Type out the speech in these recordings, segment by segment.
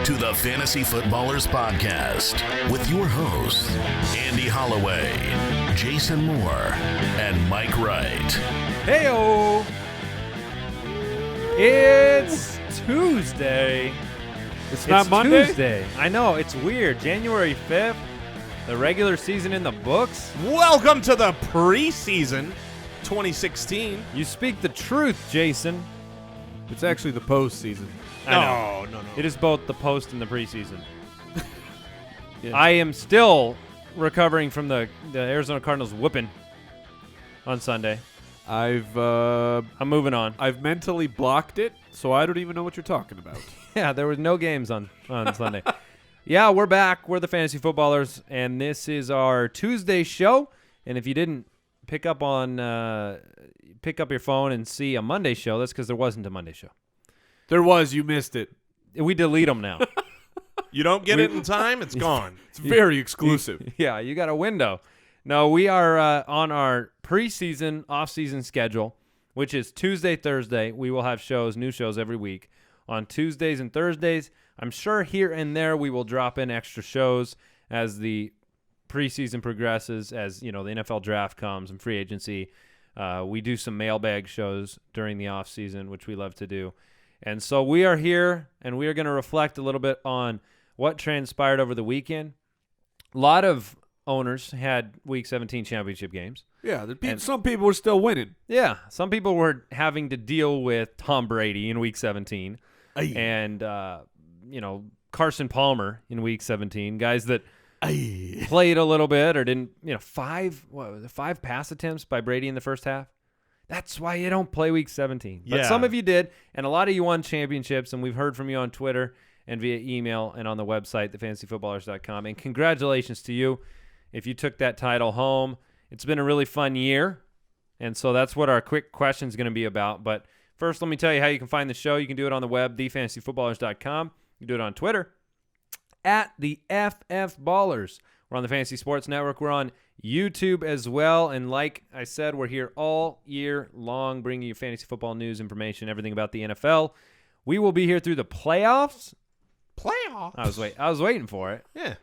to the Fantasy Footballers Podcast with your hosts, Andy Holloway, Jason Moore, and Mike Wright. Heyo! It's Tuesday. It's not Monday? Tuesday. I know, it's weird. January 5th, the regular season in the books. Welcome to the preseason 2016. You speak the truth, Jason. It's actually the postseason. I know. No. It is both the post and the preseason. Yeah. I am still recovering from the Arizona Cardinals whooping on Sunday. I'm moving on. I've mentally blocked it, so I don't even know what you're talking about. Yeah, there was no games on Sunday. Yeah, we're back. We're the Fantasy Footballers, and this is our Tuesday show. And if you didn't pick up your phone and see a Monday show, that's because there wasn't a Monday show. There was. You missed it. We delete them now. You don't get it in time, it's gone. It's very exclusive. Yeah, you got a window. No, we are on our preseason, off-season schedule, which is Tuesday, Thursday. We will have new shows every week. On Tuesdays and Thursdays, I'm sure here and there we will drop in extra shows as the preseason progresses, as the NFL draft comes and free agency. We do some mailbag shows during the off-season, which we love to do. And so we are here, and we are going to reflect a little bit on what transpired over the weekend. A lot of owners had Week 17 championship games. Yeah, some people were still winning. Yeah, some people were having to deal with Tom Brady in Week 17. Aye. And, Carson Palmer in Week 17, guys that played a little bit or didn't, 5 pass attempts by Brady in the first half. That's why you don't play Week 17. But some of you did, and a lot of you won championships, and we've heard from you on Twitter and via email and on the website, thefantasyfootballers.com. And congratulations to you if you took that title home. It's been a really fun year, and so that's what our quick question is going to be about. But first, let me tell you how you can find the show. You can do it on the web, thefantasyfootballers.com. You can do it on Twitter, at the FF Ballers. We're on the Fantasy Sports Network. We're on YouTube as well. And like I said, we're here all year long bringing you fantasy football news, information, everything about the NFL. We will be here through the playoffs. I was waiting for it. Yeah.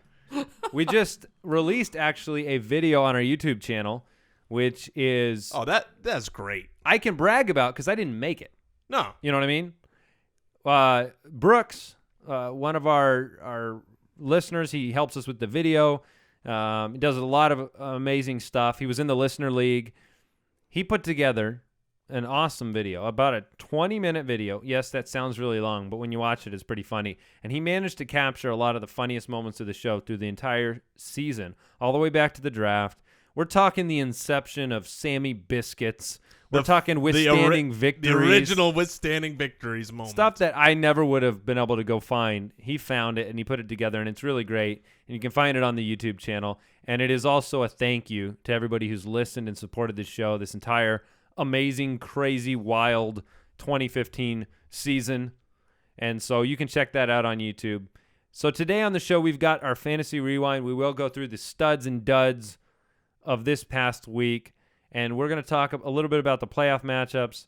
We just released, actually, a video on our YouTube channel, which is... Oh, that's great. I can brag about because I didn't make it. No. You know what I mean? Brooks, one of our listeners, he helps us with the video. He does a lot of amazing stuff. He was in the Listener League. He put together an awesome video, about a 20-minute video. Yes, that sounds really long, but when you watch it, it's pretty funny. And he managed to capture a lot of the funniest moments of the show through the entire season, all the way back to the draft. We're talking the inception of Sammy Biscuits. We're talking withstanding victories. The original withstanding victories moment. Stuff that I never would have been able to go find. He found it, and he put it together, and it's really great. And you can find it on the YouTube channel. And it is also a thank you to everybody who's listened and supported this show, this entire amazing, crazy, wild 2015 season. And so you can check that out on YouTube. So today on the show, we've got our Fantasy Rewind. We will go through the studs and duds of this past week. And we're going to talk a little bit about the playoff matchups.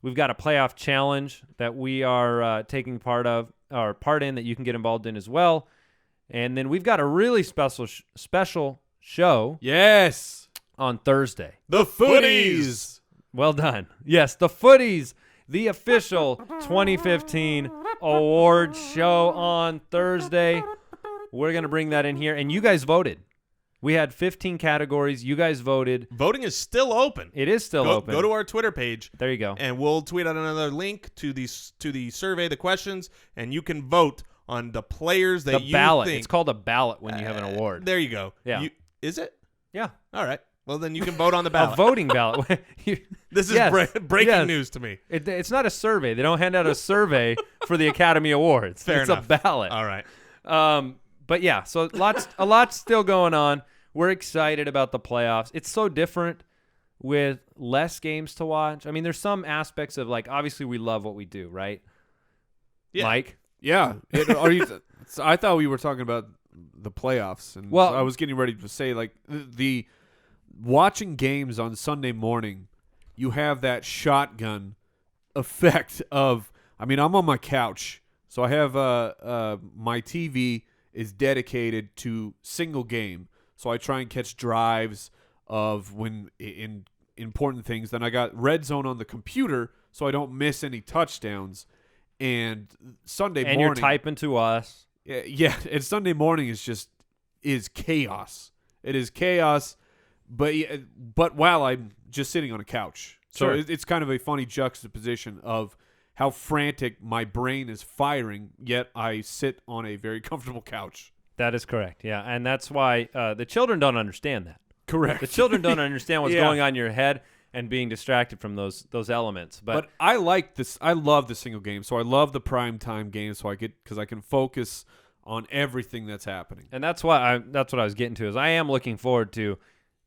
We've got a playoff challenge that we are taking part in that you can get involved in as well. And then we've got a really special show. Yes. On Thursday. The Footies. Well done. Yes, the Footies, the official 2015 award show on Thursday. We're going to bring that in here. And you guys voted. We had 15 categories. You guys voted. Voting is still open. It is still open. Go to our Twitter page. There you go. And we'll tweet out another link to the survey, the questions, and you can vote on the players that you ballot. think. It's called a ballot when you have an award. There you go. Yeah. Is it? Yeah. All right. Well, then you can vote on the ballot. A voting ballot. This is breaking news to me. It's not a survey. They don't hand out a survey for the Academy Awards. Fair it's enough. a ballot. All right. But yeah, so a lot's still going on. We're excited about the playoffs. It's so different with less games to watch. I mean, there's some aspects of, like, obviously we love what we do, right? Yeah. Mike? Yeah. I thought we were talking about the playoffs, and well, I was getting ready to say, like, the watching games on Sunday morning, you have that shotgun effect of, I mean, I'm on my couch So I have my TV is dedicated to single game. So I try and catch drives of when in important things. Then I got Red Zone on the computer so I don't miss any touchdowns. And Sunday morning, you're typing to us. Yeah, and Sunday morning is chaos. It is chaos, but while I'm just sitting on a couch. So Sure. it's kind of a funny juxtaposition of how frantic my brain is firing, yet I sit on a very comfortable couch. That is correct. Yeah, and that's why the children don't understand that. Correct. The children don't understand what's Yeah. going on in your head and being distracted from those elements. But I like this. I love the single game. So I love the prime time game. So because I can focus on everything that's happening. and that's what I was getting to is I am looking forward to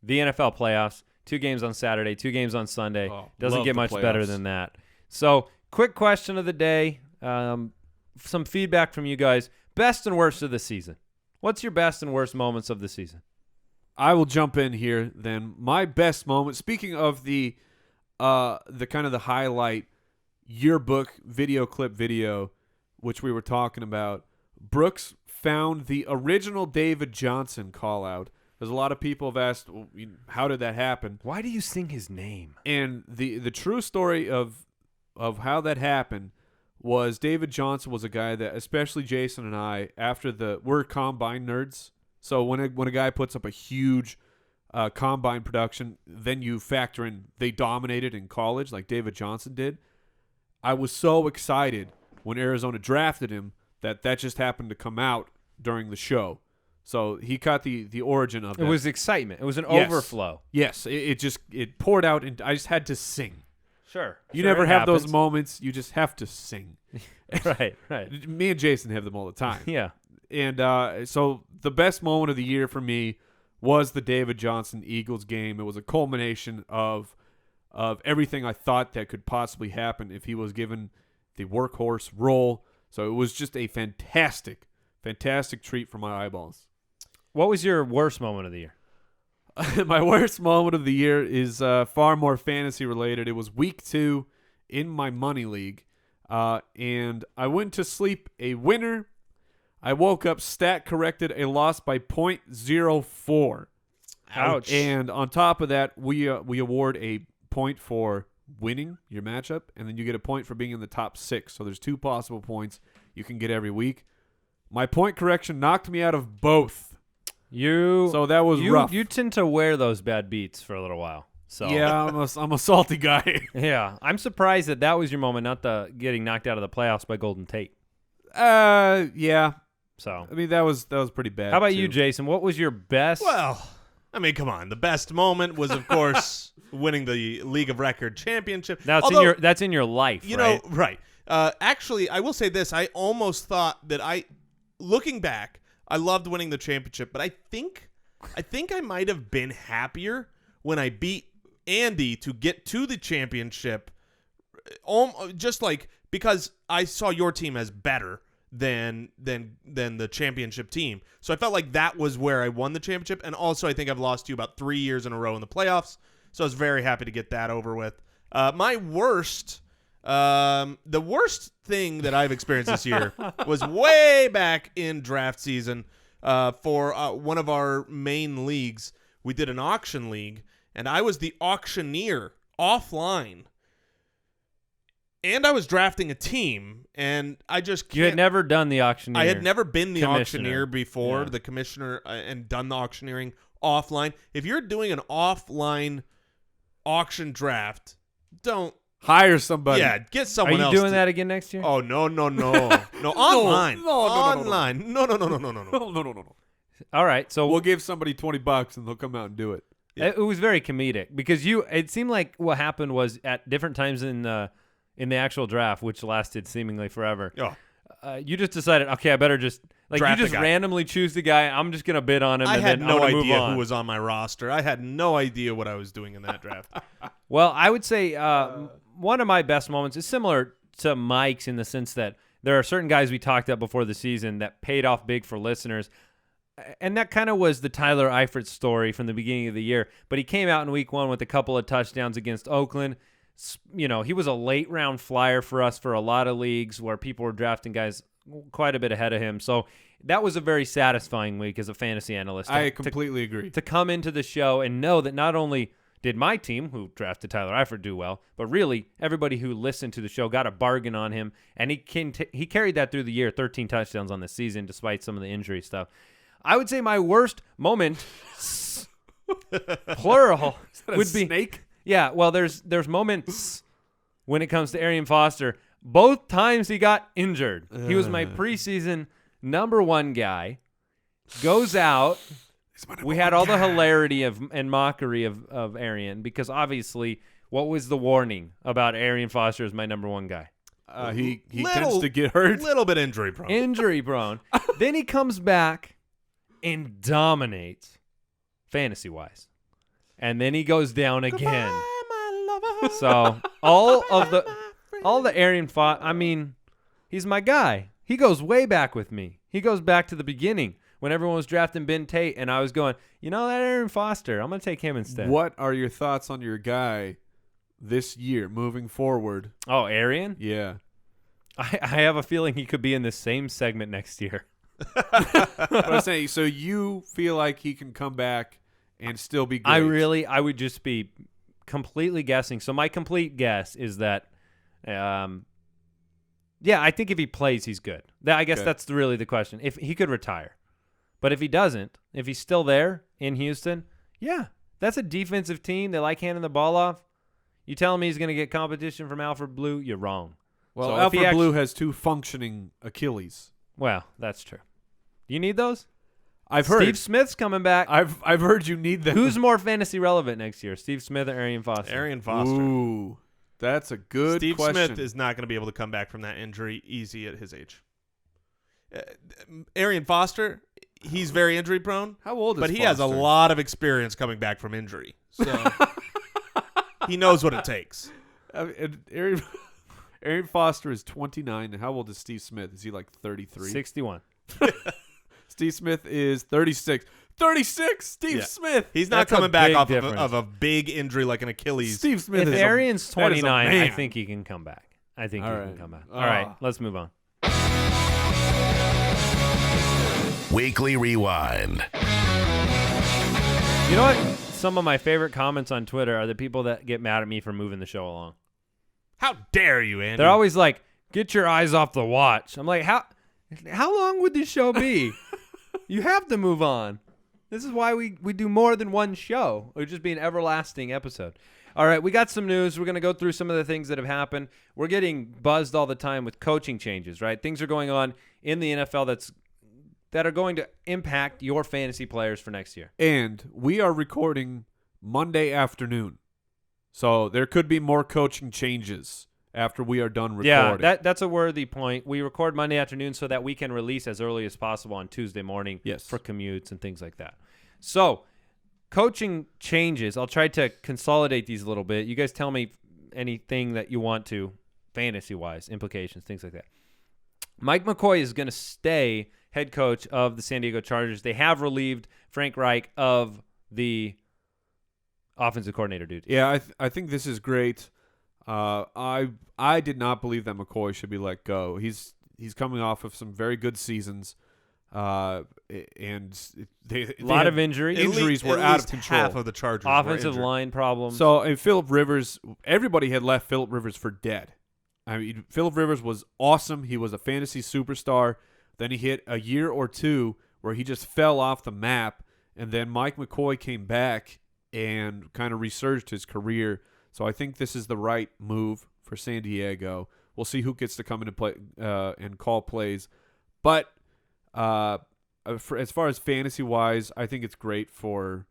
the NFL playoffs. 2 games on Saturday, 2 games on Sunday. Oh, Doesn't love get the much better playoffs. than that. So, quick question of the day. Some feedback from you guys. Best and worst of the season. What's your best and worst moments of the season? I will jump in here then. My best moment, speaking of the kind of the highlight yearbook video, which we were talking about, Brooks found the original David Johnson call out. There's a lot of people have asked, well, how did that happen? Why do you sing his name? And the true story of how that happened was David Johnson was a guy that, especially Jason and I, we're combine nerds. So when a guy puts up a huge combine production, then you factor in they dominated in college like David Johnson did. I was so excited when Arizona drafted him that just happened to come out during the show. So he caught the origin of It that. was excitement. It was an Yes. overflow. Yes, it poured out, and I just had to sing. Sure. You Sure, never it have those happens. moments. You just have to sing. Right. Me and Jason have them all the time. Yeah. And so the best moment of the year for me was the David Johnson Eagles game. It was a culmination of everything I thought that could possibly happen if he was given the workhorse role. So it was just a fantastic treat for my eyeballs. What was your worst moment of the year? My worst moment of the year is far more fantasy related. It was week 2 in my money league, and I went to sleep a winner. I woke up stat corrected a loss by 0.04. Ouch. And on top of that, we award a point for winning your matchup, and then you get a point for being in the top 6. So there's 2 possible points you can get every week. My point correction knocked me out of both. So that was rough. You tend to wear those bad beats for a little while. So Yeah, I'm a salty guy. yeah. I'm surprised that was your moment, not the getting knocked out of the playoffs by Golden Tate. Yeah. So I mean, that was pretty bad. how about too. you, Jason? What was your best? Well, I mean, come on. The best moment was, of course, winning the League of Record championship. that's Although, in your life, you right? know, right. Actually, I will say this. I almost thought that looking back, I loved winning the championship, but I think I might have been happier when I beat Andy to get to the championship, just like because I saw your team as better than the championship team. So I felt like that was where I won the championship, and also I think I've lost to you about 3 years in a row in the playoffs. So I was very happy to get that over with. My worst. The worst thing that I've experienced this year was way back in draft season for one of our main leagues. We did an auction league, and I was the auctioneer offline. And I was drafting a team, and I just can't. You had never done the auctioneer. I had never been the commissioner. auctioneer before, Yeah. the commissioner, and done the auctioneering offline. If you're doing an offline auction draft, don't. Hire somebody. Yeah, get Are someone you else. doing that again next year? Oh, no. No, online. No. Online. No. No. All right. So We'll give somebody $20 and they'll come out and do it. it was very comedic because it seemed like what happened was at different times in the actual draft, which lasted seemingly forever. Oh. You just decided, okay, I better just Draft you a just guy. randomly choose the guy. I'm just gonna bid on him. I and had then no I'm gonna move idea on. who was on my roster. I had no idea what I was doing in that draft. Well, I would say one of my best moments is similar to Mike's in the sense that there are certain guys we talked about before the season that paid off big for listeners. And that kind of was the Tyler Eifert story from the beginning of the year. But he came out in week 1 with a couple of touchdowns against Oakland. You know, he was a late round flyer for us for a lot of leagues where people were drafting guys quite a bit ahead of him. So that was a very satisfying week as a fantasy analyst. I completely agree. To come into the show and know that not only did my team, who drafted Tyler Eifert, do well, but really everybody who listened to the show got a bargain on him, and he carried that through the year, 13 touchdowns on the season despite some of the injury stuff. I would say my worst moment, plural, would be snake. Yeah, well, there's moments when it comes to Arian Foster. Both times he got injured. He was my preseason number 1 guy. Goes out. We had all the hilarity and mockery of Arian because obviously, what was the warning about Arian Foster as my number 1 guy? He tends to get hurt. A little bit injury prone. Injury prone. Then he comes back and dominates fantasy-wise. And then he goes down again. Goodbye, my lover. So all the Arian Foster, I mean, he's my guy. He goes way back with me. He goes back to the beginning when everyone was drafting Ben Tate, and I was going, that Arian Foster, I'm going to take him instead. What are your thoughts on your guy this year, moving forward? Oh, Arian? Yeah. I have a feeling he could be in the same segment next year. But I'm saying, so you feel like he can come back and still be great? I would just be completely guessing. So my complete guess is that, I think if he plays, he's good. I guess that's really the question. If he could retire. But if he doesn't, if he's still there in Houston, that's a defensive team. They like handing the ball off. You telling me he's going to get competition from Alfred Blue? You're wrong. Well, so Alfred Blue has 2 functioning Achilles. Well, that's true. Do you need those? I've heard. Steve Smith's coming back. I've heard you need them. Who's more fantasy relevant next year, Steve Smith or Arian Foster? Arian Foster. Ooh, that's a good Steve question. Smith is not going to be able to come back from that injury easy at his age. Arian Foster, he's very injury prone. How old is But he Foster? has a lot of experience coming back from injury. So he knows what it takes. Arian Foster is 29. And how old is Steve Smith? Is he like 33? 61. Steve Smith is 36. 36, Steve Smith. He's not That's a coming back big off difference. of a big injury like an Achilles. Steve Smith If is Arian's that is a 29, I man. think he can come back. I think All he right. can come back. All right, let's move on. Weekly Rewind. You know what? Some of my favorite comments on Twitter are the people that get mad at me for moving the show along. How dare you, Andy? They're always like, get your eyes off the watch. I'm like, how long would this show be? You have to move on. This is why we do more than one show. It would just be an everlasting episode. All right, we got some news. We're going to go through some of the things that have happened. We're getting buzzed all the time with coaching changes, right? Things are going on in the NFL that are going to impact your fantasy players for next year. And we are recording Monday afternoon. So there could be more coaching changes after we are done recording. Yeah, that's a worthy point. We record Monday afternoon so that we can release as early as possible on Tuesday morning for commutes and things like that. So, coaching changes. I'll try to consolidate these a little bit. You guys tell me anything that you want to, fantasy-wise, implications, things like that. Mike McCoy is going to stay head coach of the San Diego Chargers. They have relieved Frank Reich of the offensive coordinator duty. Yeah, I think this is great. I did not believe that McCoy should be let go. He's coming off of some very good seasons, and a lot of injuries. Injuries were out of control. Half of the Chargers Offensive were line problems. So, and Phillip Rivers, everybody had left Phillip Rivers for dead. I mean, Phillip Rivers was awesome. He was a fantasy superstar. Then he hit a year or two where he just fell off the map, and then Mike McCoy came back and kind of resurged his career. So I think this is the right move for San Diego. We'll see who gets to come in and play and call plays. But as far as fantasy-wise, I think it's great for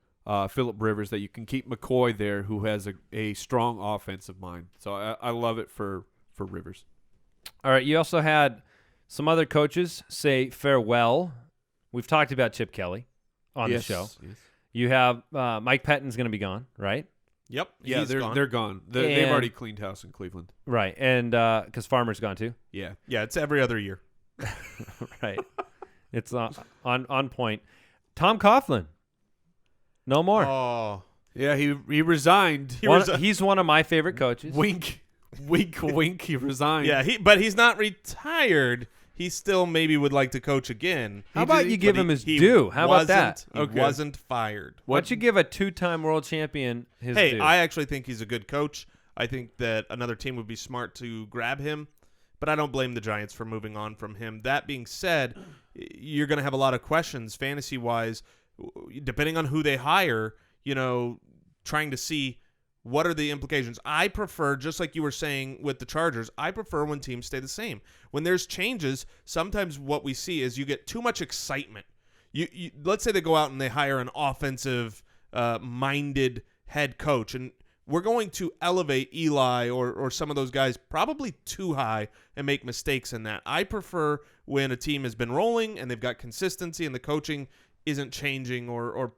Phillip Rivers that you can keep McCoy there, who has a strong offensive mind. So I love it for Rivers. All right, you also had some other coaches say farewell. We've talked about Chip Kelly on the show. Yes. You have Mike Pettine's going to be gone, right? Yep. Yeah, they're gone. They've already cleaned house in Cleveland. Right, and because Farmer's gone too. Yeah. Yeah, it's every other year. Right. It's on point. Tom Coughlin, no more. Oh. Yeah, he resigned. He's one of my favorite coaches. Wink, wink, wink. He resigned. Yeah, but he's not retired. he still maybe would like to coach again. How about you give him his due? How about that? He wasn't fired. Why don't you give a 2-time world champion his due? Hey, I actually think he's a good coach. I think that another team would be smart to grab him, but I don't blame the Giants for moving on from him. That being said, you're going to have a lot of questions fantasy-wise, depending on who they hire, trying to see what are the implications. I prefer, just like you were saying with the Chargers, I prefer when teams stay the same. When there's changes, sometimes what we see is you get too much excitement. You let's say they go out and they hire an offensive minded head coach, and we're going to elevate Eli or some of those guys probably too high and make mistakes in that. I prefer when a team has been rolling and they've got consistency and the coaching isn't changing or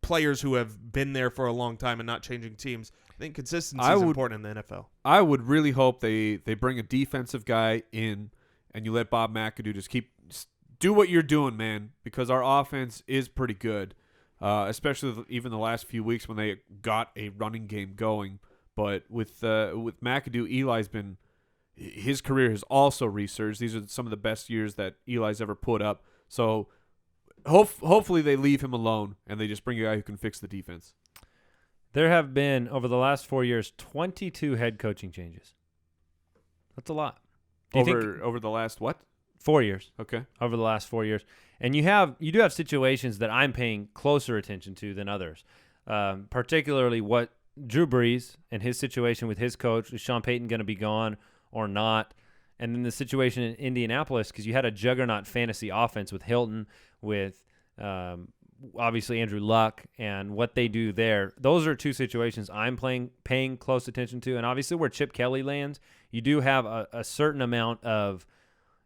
players who have been there for a long time and not changing teams. I think consistency is important in the NFL. I would really hope they bring a defensive guy in and you let Bob McAdoo just do what you're doing, man, because our offense is pretty good. Especially even the last few weeks when they got a running game going. But with McAdoo, his career has also resurged. These are some of the best years that Eli's ever put up. So hopefully they leave him alone and they just bring a guy who can fix the defense. There have been, over the last 4 years, 22 head coaching changes. That's a lot. Over the last what? 4 years. Okay. Over the last 4 years. And you do have situations that I'm paying closer attention to than others, particularly what Drew Brees and his situation with his coach. Is Sean Payton going to be gone or not? And then the situation in Indianapolis, because you had a juggernaut fantasy offense with Hilton, with obviously Andrew Luck, and what they do there. Those are two situations I'm paying close attention to. And obviously where Chip Kelly lands, you do have a certain amount of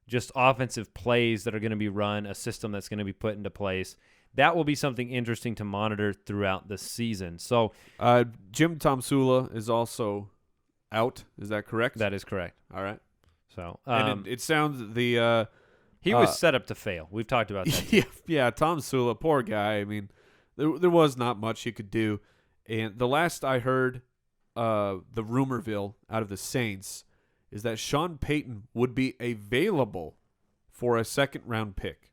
just offensive plays that are going to be run, a system that's going to be put into place. That will be something interesting to monitor throughout the season. So, Jim Tomsula is also out. Is that correct? That is correct. All right. So, and it sounds he was set up to fail. We've talked about that. Yeah, Tomsula, poor guy. I mean, there was not much he could do. And the last I heard, the rumorville out of the Saints is that Sean Payton would be available for a second-round pick.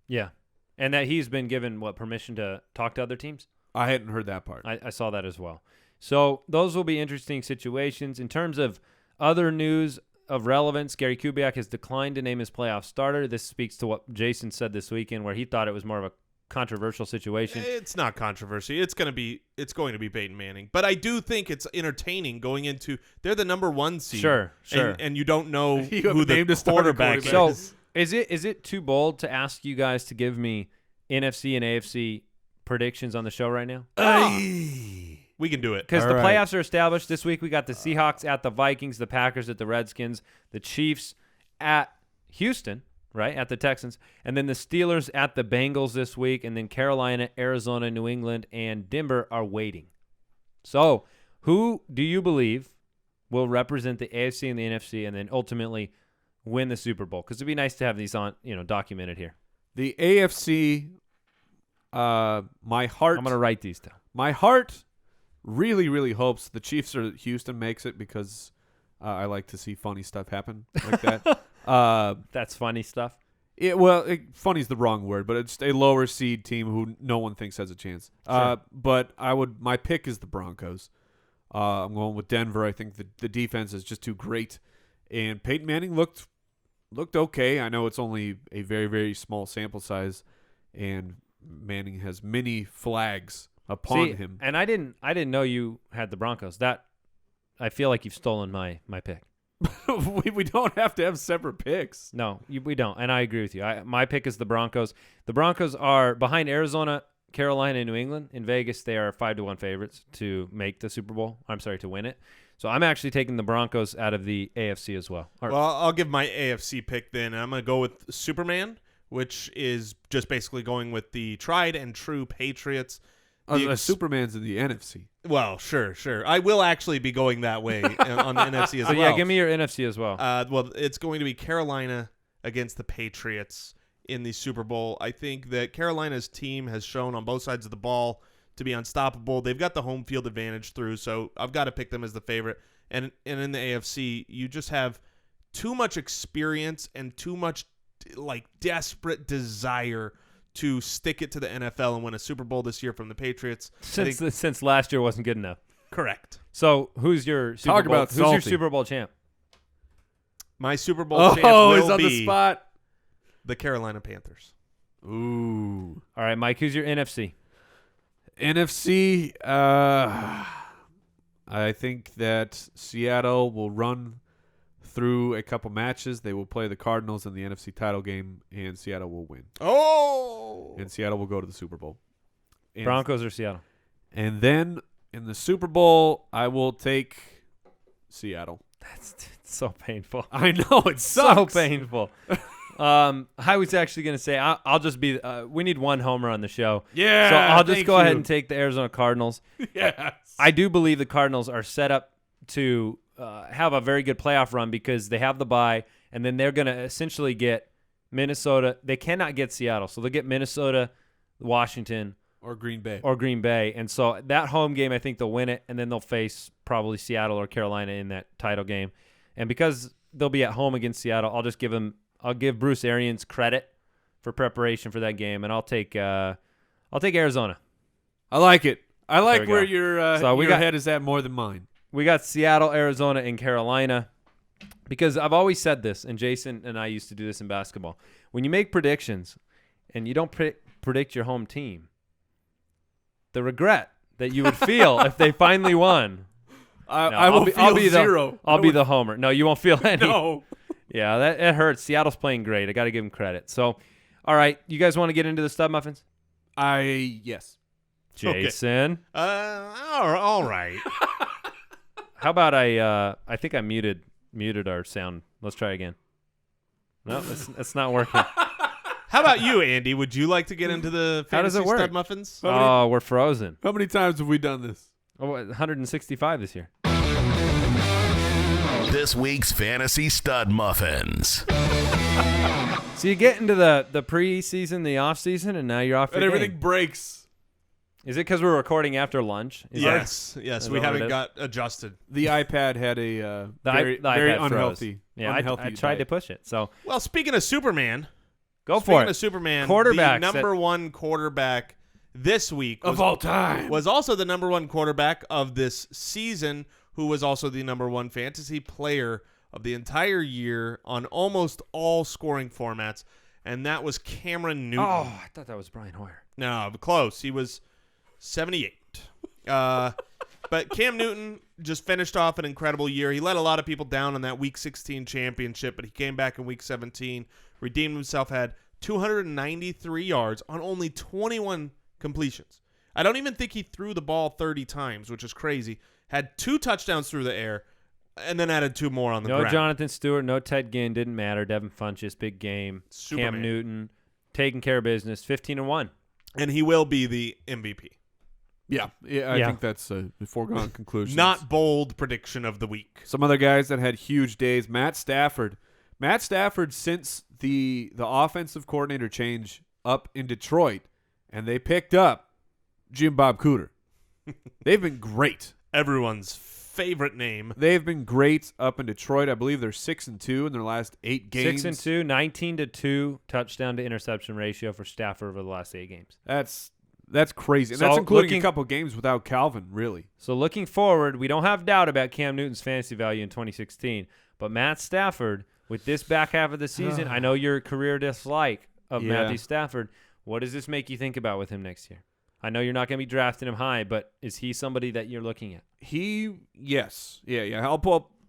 Yeah, and that he's been given, permission to talk to other teams? I hadn't heard that part. I saw that as well. So those will be interesting situations. In terms of other news of relevance, Gary Kubiak has declined to name his playoff starter. This speaks to what Jason said this weekend, where he thought it was more of a controversial situation. It's not controversy. It's going to be Peyton Manning. But I do think it's entertaining going into they're the number 1 seed. Sure. And you don't know who the quarterback is. So is it too bold to ask you guys to give me NFC and AFC predictions on the show right now? We can do it. Because the playoffs are established. This week we got the Seahawks at the Vikings, the Packers at the Redskins, the Chiefs at Houston, right, at the Texans, and then the Steelers at the Bengals this week, and then Carolina, Arizona, New England, and Denver are waiting. So who do you believe will represent the AFC and the NFC and then ultimately win the Super Bowl? Because it'd be nice to have these on, documented here. The AFC, my heart... I'm going to write these down. My heart really, really hopes the Chiefs or Houston makes it because I like to see funny stuff happen like that. That's funny stuff. Funny's the wrong word, but it's a lower seed team who no one thinks has a chance. Sure. But my pick is the Broncos. I'm going with Denver. I think the defense is just too great, and Peyton Manning looked okay. I know it's only a very, very small sample size, and Manning has many flags upon him. And I didn't know you had the Broncos. That I feel like you've stolen my pick. we don't have to have separate picks. No, we don't. And I agree with you. My pick is the Broncos. The Broncos are behind Arizona, Carolina, and New England. In Vegas, they are 5-1 favorites to make the Super Bowl. I'm sorry, to win it. So I'm actually taking the Broncos out of the AFC as well. Well, I'll give my AFC pick then. I'm going to go with Superman, which is just basically going with the tried and true Patriots. Superman's in the NFC. Well, sure. I will actually be going that way on the NFC as well. So yeah, give me your NFC as well. Well, it's going to be Carolina against the Patriots in the Super Bowl. I think that Carolina's team has shown on both sides of the ball to be unstoppable. They've got the home field advantage through, so I've got to pick them as the favorite. And in the AFC, you just have too much experience and too much like desperate desire to stick it to the NFL and win a Super Bowl this year from the Patriots. Since last year wasn't good enough. Correct. So who's your Super Bowl? Who's your Super Bowl champ? My Super Bowl champ will he's on be the spot. the Carolina Panthers. Ooh. All right, Mike, who's your NFC? NFC, I think that Seattle will run through a couple matches. They will play the Cardinals in the NFC title game, and Seattle will win. Oh! And Seattle will go to the Super Bowl. And, Broncos or Seattle? And then in the Super Bowl, I will take Seattle. That's so painful. I know, it So sucks. painful. I was actually going to say I'll just be we need one homer on the show. Yeah. So I'll just thank go ahead you. and take the Arizona Cardinals. Yes. I do believe the Cardinals are set up to have a very good playoff run because they have the bye, and then they're going to essentially get Minnesota. They cannot get Seattle, so they'll get Minnesota, Washington, Or Green Bay. And so that home game, I think they'll win it, and then they'll face probably Seattle or Carolina in that title game. And because they'll be at home against Seattle, I'll give Bruce Arians credit for preparation for that game, and I'll take Arizona. I like it. I like we where go. your head is at more than mine. We got Seattle, Arizona, and Carolina because I've always said this, and Jason and I used to do this in basketball. When you make predictions and you don't predict your home team, the regret that you would feel if they finally won. I'll be zero. I'll be the homer. No, you won't feel any. No. Yeah, it hurts. Seattle's playing great. I got to give them credit. So, all right, you guys want to get into the Studmuffins? Yes. Jason. All right. How about I think I muted our sound. Let's try again. No, it's not working. How about you, Andy? Would you like to get into the How does fantasy it work? stud muffins? Oh, we're frozen. How many times have we done this? 165 this year. This week's Fantasy Stud Muffins. So you get into the preseason, the off season, and now you're off. And your everything game. breaks. Is it because we're recording after lunch? Yes, we that what haven't it is? got adjusted. The iPad had a very iPad froze. unhealthy. Yeah, unhealthy I tried to diet. push it. So Well, speaking of Superman, go for speaking it. of Superman, Quarterbacks the number one quarterback this week Of all time. was also the number one quarterback of this season, who was also the number one fantasy player of the entire year on almost all scoring formats, and that was Cameron Newton. Oh, I thought that was Brian Hoyer. No, close. He was 78. But Cam Newton just finished off an incredible year. He let a lot of people down on that Week 16 championship, but he came back in Week 17, redeemed himself, had 293 yards on only 21 completions. I don't even think he threw the ball 30 times, which is crazy. Had 2 touchdowns through the air, and then added 2 more on the ground. No Jonathan Stewart, no Ted Ginn, didn't matter. Devin Funchess, big game. Superman. Cam Newton, taking care of business, 15-1. And he will be the MVP. Yeah, I think that's a foregone conclusion. Not bold prediction of the week. Some other guys that had huge days. Matt Stafford, since the offensive coordinator change up in Detroit, and they picked up Jim Bob Cooter. They've been great. Everyone's favorite name. They've been great up in Detroit. I believe they're 6-2 in their last 8 games. 6-2, 19-2 touchdown to interception ratio for Stafford over the last 8 games. That's crazy. And So that's including a couple games without Calvin, really. So looking forward, we don't have doubt about Cam Newton's fantasy value in 2016, but Matt Stafford, with this back half of the season, I know your career dislike of Matthew Stafford. What does this make you think about with him next year? I know you're not going to be drafting him high, but is he somebody that you're looking at? Yes. Yeah.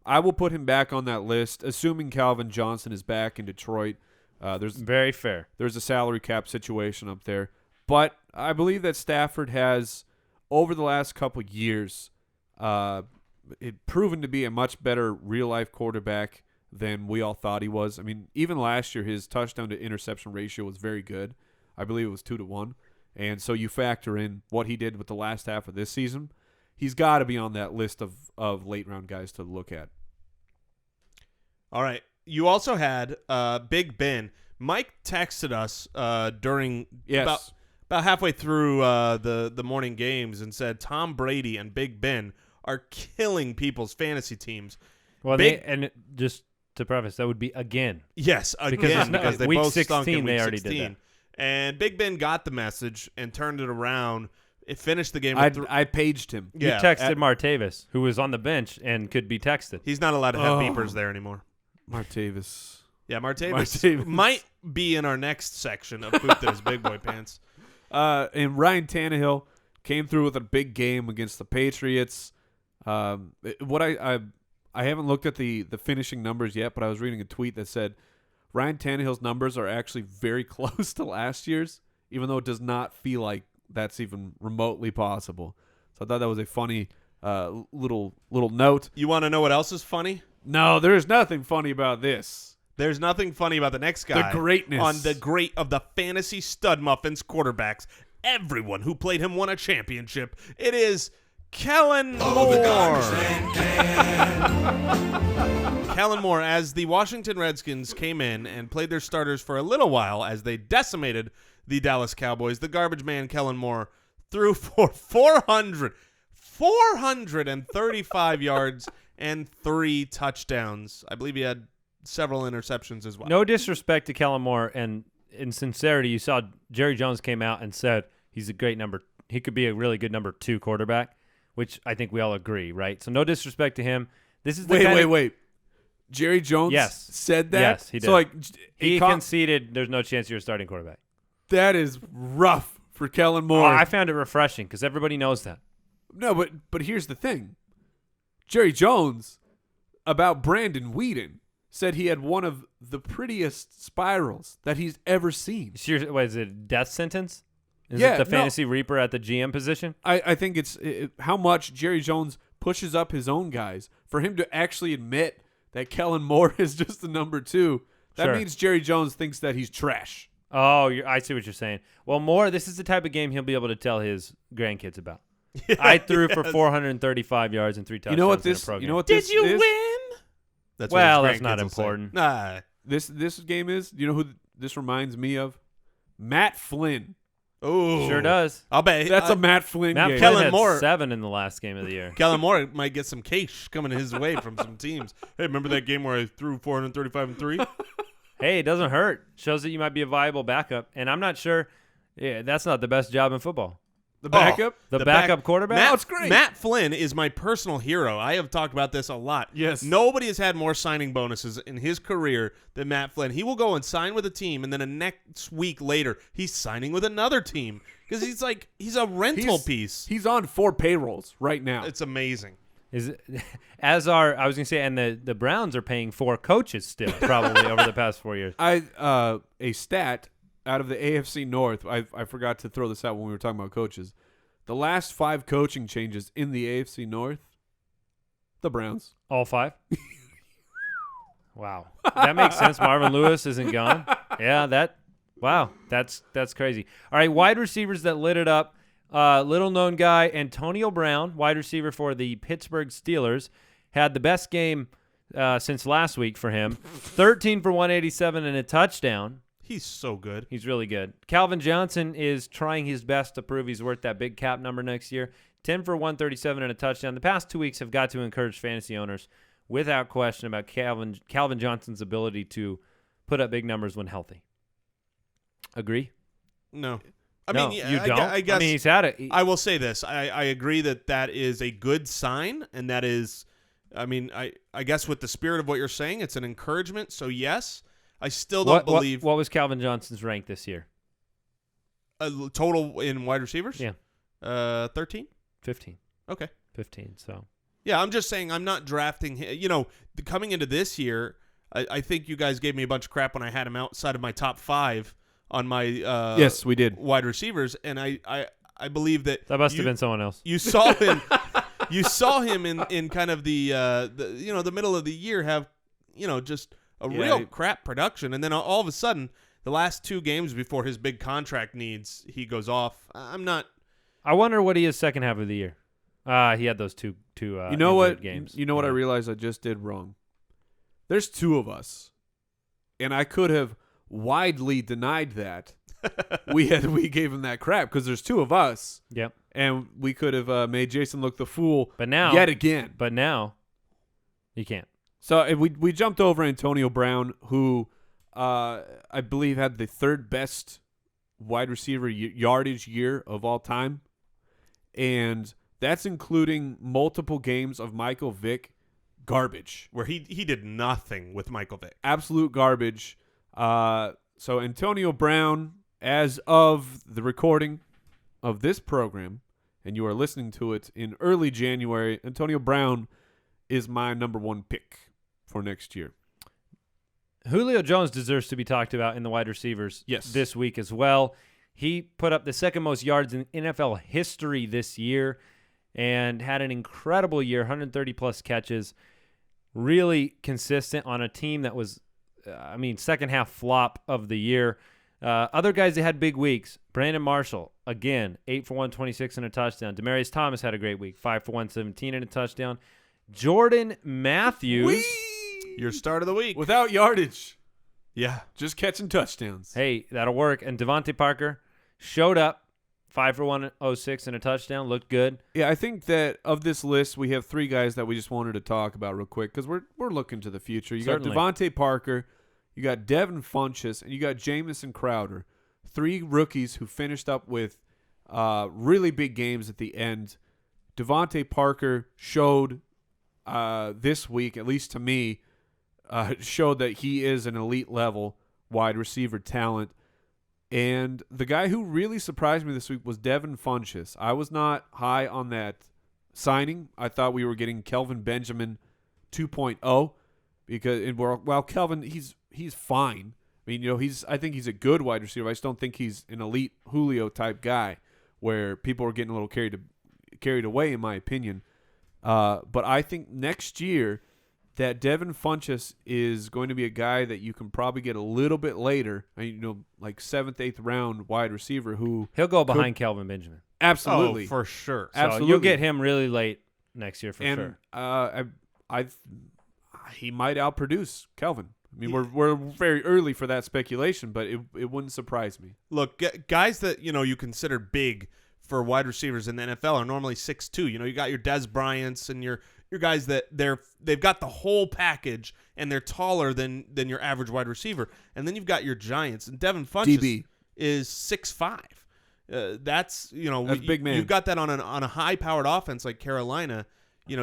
I will put him back on that list, assuming Calvin Johnson is back in Detroit. There's Very fair. There's a salary cap situation up there. But I believe that Stafford has, over the last couple years, proven to be a much better real-life quarterback than we all thought he was. I mean, even last year, his touchdown-to-interception ratio was very good. I believe it was 2-1. And so you factor in what he did with the last half of this season, he's got to be on that list of late-round guys to look at. All right. You also had Big Ben. Mike texted us during about halfway through the morning games and said Tom Brady and Big Ben are killing people's fantasy teams. Well, Big- and just to preface, that would be again. Yes, Because again, because they week both 16, stunk in week they already 16. did that. And Big Ben got the message and turned it around. It finished the game with I paged him. yeah, You texted Martavis, who was on the bench and could be texted. he's not allowed to have beepers there anymore. Martavis. Yeah, Martavis might be in our next section of Pooped in His Big Boy Pants. And Ryan Tannehill came through with a big game against the Patriots. What I haven't looked at the finishing numbers yet, but I was reading a tweet that said Ryan Tannehill's numbers are actually very close to last year's, even though it does not feel like that's even remotely possible. So I thought that was a funny little note. You want to know what else is funny? No, there's nothing funny about this. There's nothing funny about the next guy. The greatness. On the great of the fantasy Studmuffins quarterbacks. Everyone who played him won a championship. It is Kellen Moore. Kellen Moore, as the Washington Redskins came in and played their starters for a little while as they decimated the Dallas Cowboys, the garbage man Kellen Moore threw for 435 yards and 3 touchdowns. I believe he had several interceptions as well. No disrespect to Kellen Moore, and in sincerity, you saw Jerry Jones came out and said he's a great he could be a really good number 2 quarterback, which I think we all agree, right? So no disrespect to him. This is the Wait. Jerry Jones said that? Yes, he did. So he conceded there's no chance you're a starting quarterback. That is rough for Kellen Moore. I found it refreshing because everybody knows that. No, but here's the thing. Jerry Jones, about Brandon Whedon, said he had one of the prettiest spirals that he's ever seen. Seriously, what is it, a death sentence? Is Yeah, it the fantasy reaper at the GM position? I think it's how much Jerry Jones pushes up his own guys. For him to actually admit that Kellen Moore is just the number 2, that Sure. means Jerry Jones thinks that he's trash. Oh, I see what you're saying. Well, Moore, this is the type of game he'll be able to tell his grandkids about. I threw for 435 yards and 3 touchdowns. You know what in a this? pro You game. know what Did this you is? win? That's Well, what his that's not grandkids will say. important. Nah. This game is. You know who this reminds me of? Matt Flynn. Oh, Sure does. I'll bet That's a Matt Flynn Matt game. Flynn Kellen had Moore- 7 in the last game of the year. Kellen Moore might get some cash coming his way from some teams. Hey, remember that game where I threw 435 and 3? Hey, it doesn't hurt. Shows that you might be a viable backup. And I'm not sure. Yeah, that's not the best job in football. The backup. The backup quarterback? Matt, it's great. Matt Flynn is my personal hero. I have talked about this a lot. Yes. Nobody has had more signing bonuses in his career than Matt Flynn. He will go and sign with a team, and then the next week later, he's signing with another team because he's a rental piece. He's on 4 payrolls right now. It's amazing. I was going to say, and the Browns are paying 4 coaches still, probably over the past 4 years. A stat out of the AFC North. I forgot to throw this out when we were talking about coaches. The last 5 coaching changes in the AFC North, the Browns. All 5? Wow. That makes sense. Marvin Lewis isn't gone. Yeah, that's crazy. All right, wide receivers that lit it up. Little-known guy, Antonio Brown, wide receiver for the Pittsburgh Steelers, had the best game since last week for him. 13 for 187 and a touchdown. He's so good. He's really good. Calvin Johnson is trying his best to prove he's worth that big cap number next year. 10 for 137 and a touchdown. The past 2 weeks have got to encourage fantasy owners without question about Calvin Johnson's ability to put up big numbers when healthy. Agree? No. No, mean, you don't? I guess he's had it. I will say this. I agree that is a good sign, and that is, I guess with the spirit of what you're saying, it's an encouragement. So, yes, I still don't believe. What was Calvin Johnson's rank this year? Total in wide receivers? Yeah. 13? 15. Okay. 15, so. Yeah, I'm just saying I'm not drafting him. You know, coming into this year, I think you guys gave me a bunch of crap when I had him outside of my top 5 on my Yes, we did. wide receivers, and I believe that That must have been someone else. You saw him. You saw him in kind of the middle of the year have just a real crap production, and then all of a sudden the last 2 games before his big contract needs, he goes off. I wonder what he is second half of the year. He had those two you know what games. You know what I realized I just did wrong? There's 2 of us, and I could have widely denied that. we gave him that crap because there's 2 of us. Yep. And we could have made Jason look the fool But now yet again. But now you can't. So we jumped over Antonio Brown, who I believe had the third best wide receiver yardage year of all time, and that's including multiple games of Michael Vick garbage, where he did nothing with Michael Vick. Absolute garbage. So Antonio Brown, as of the recording of this program, and you are listening to it in early January, Antonio Brown is my number one pick for next year. Julio Jones deserves to be talked about in the wide receivers this week as well. He put up the second most yards in NFL history this year and had an incredible year, 130-plus catches, really consistent on a team that was, second half flop of the year. Other guys that had big weeks, Brandon Marshall, again, 8 for 126 and a touchdown. Demaryius Thomas had a great week, 5 for 117 and a touchdown. Jordan Matthews. Your start of the week. Without yardage. Yeah. Just catching touchdowns. Hey, that'll work. And Devontae Parker showed up, 5 for 106 and a touchdown. Looked good. Yeah, I think that of this list, we have three guys that we just wanted to talk about real quick because we're looking to the future. You Certainly. got Devontae Parker, you got Devin Funchess, and you got Jamison Crowder. Three rookies who finished up with really big games at the end. Devontae Parker showed this week, at least to me, showed that he is an elite level wide receiver talent. And the guy who really surprised me this week was Devin Funchess. I was not high on that signing. I thought we were getting Kelvin Benjamin 2.0 because while Kelvin, he's fine. I mean, I think he's a good wide receiver. I just don't think he's an elite Julio type guy where people are getting a little carried away, in my opinion. But I think next year that Devin Funchess is going to be a guy that you can probably get a little bit later, like 7th, 8th round wide receiver who He'll go behind Kelvin Benjamin. Absolutely. Oh, for sure. So Absolutely. you'll get him really late next year for sure. He might outproduce Kelvin. I mean, we're very early for that speculation, but it wouldn't surprise me. Look, guys that you consider big for wide receivers in the NFL are normally 6'2". You got your Des Bryants and your guys that they've got the whole package and they're taller than your average wide receiver. And then you've got your giants, and Devin Funchess DB is 6'5". That's big man. You've got that on a high powered offense like Carolina.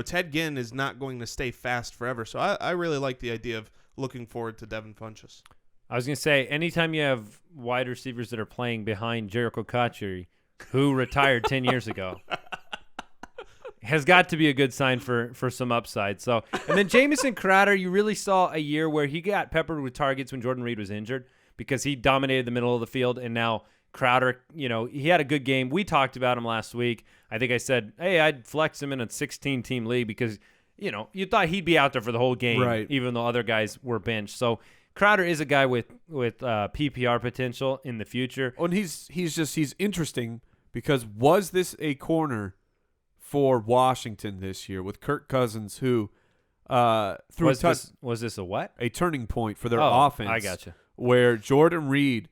Ted Ginn is not going to stay fast forever. So I really like the idea of looking forward to Devin Funchess. I was going to say, anytime you have wide receivers that are playing behind Jericho Cotchery, who retired 10 years ago, has got to be a good sign for some upside. So, and then Jamison Crowder, you really saw a year where he got peppered with targets when Jordan Reed was injured because he dominated the middle of the field, and now Crowder, he had a good game. We talked about him last week. I think I said, hey, I'd flex him in a 16-team league because, you thought he'd be out there for the whole game, right, even though other guys were benched. So Crowder is a guy with PPR potential in the future. Oh, and he's interesting because was this a corner for Washington this year with Kirk Cousins, who was this a what? A turning point for their offense. I gotcha. Where Jordan Reed,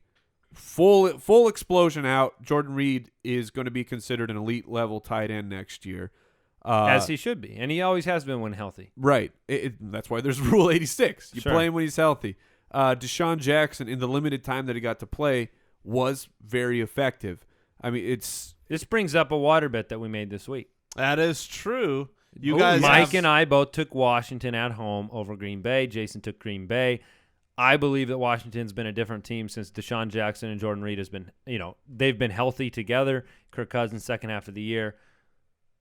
full explosion out. Jordan Reed is going to be considered an elite level tight end next year. As he should be, and he always has been when healthy. Right. That's why there's Rule 86. You Sure. play him when he's healthy. Deshaun Jackson, in the limited time that he got to play, was very effective. I mean, This brings up a water bet that we made this week. That is true. Mike and I both took Washington at home over Green Bay. Jason took Green Bay. I believe that Washington's been a different team since Deshaun Jackson and Jordan Reed has been, they've been healthy together. Kirk Cousins second half of the year.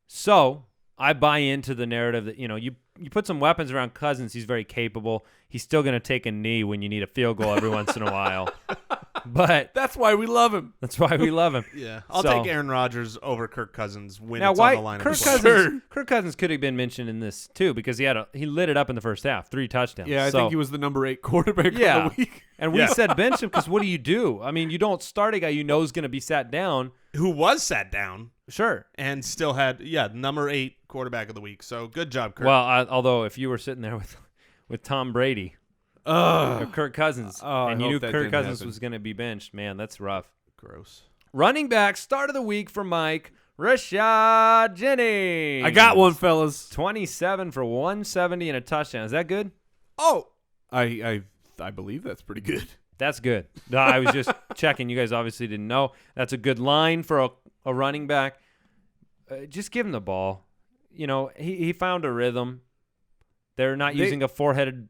So I buy into the narrative that, you put some weapons around Cousins. He's very capable. He's still going to take a knee when you need a field goal every once in a while. But that's why we love him. That's why we love him. Yeah, I'll take Aaron Rodgers over Kirk Cousins when now, it's on the line. Kirk Cousins could have been mentioned in this too because he lit it up in the first half, 3 touchdowns. Yeah, I think he was the number 8 quarterback of the week. And we said bench him because what do? I mean, you don't start a guy you know is going to be sat down. Who was sat down. Sure. And still had, number 8 quarterback of the week. So good job, Kirk. Well, although if you were sitting there with Tom Brady or Kirk Cousins and you knew Kirk Cousins was going to be benched, man, that's rough. Gross. Running back, start of the week for Mike, Rashad Jennings. I got one, fellas. 27 for 170 and a touchdown. Is that good? Oh, I believe that's pretty good. That's good. No, I was just checking. You guys obviously didn't know. That's a good line for a running back. Just give him the ball. You know, he found a rhythm. They're not using a four-headed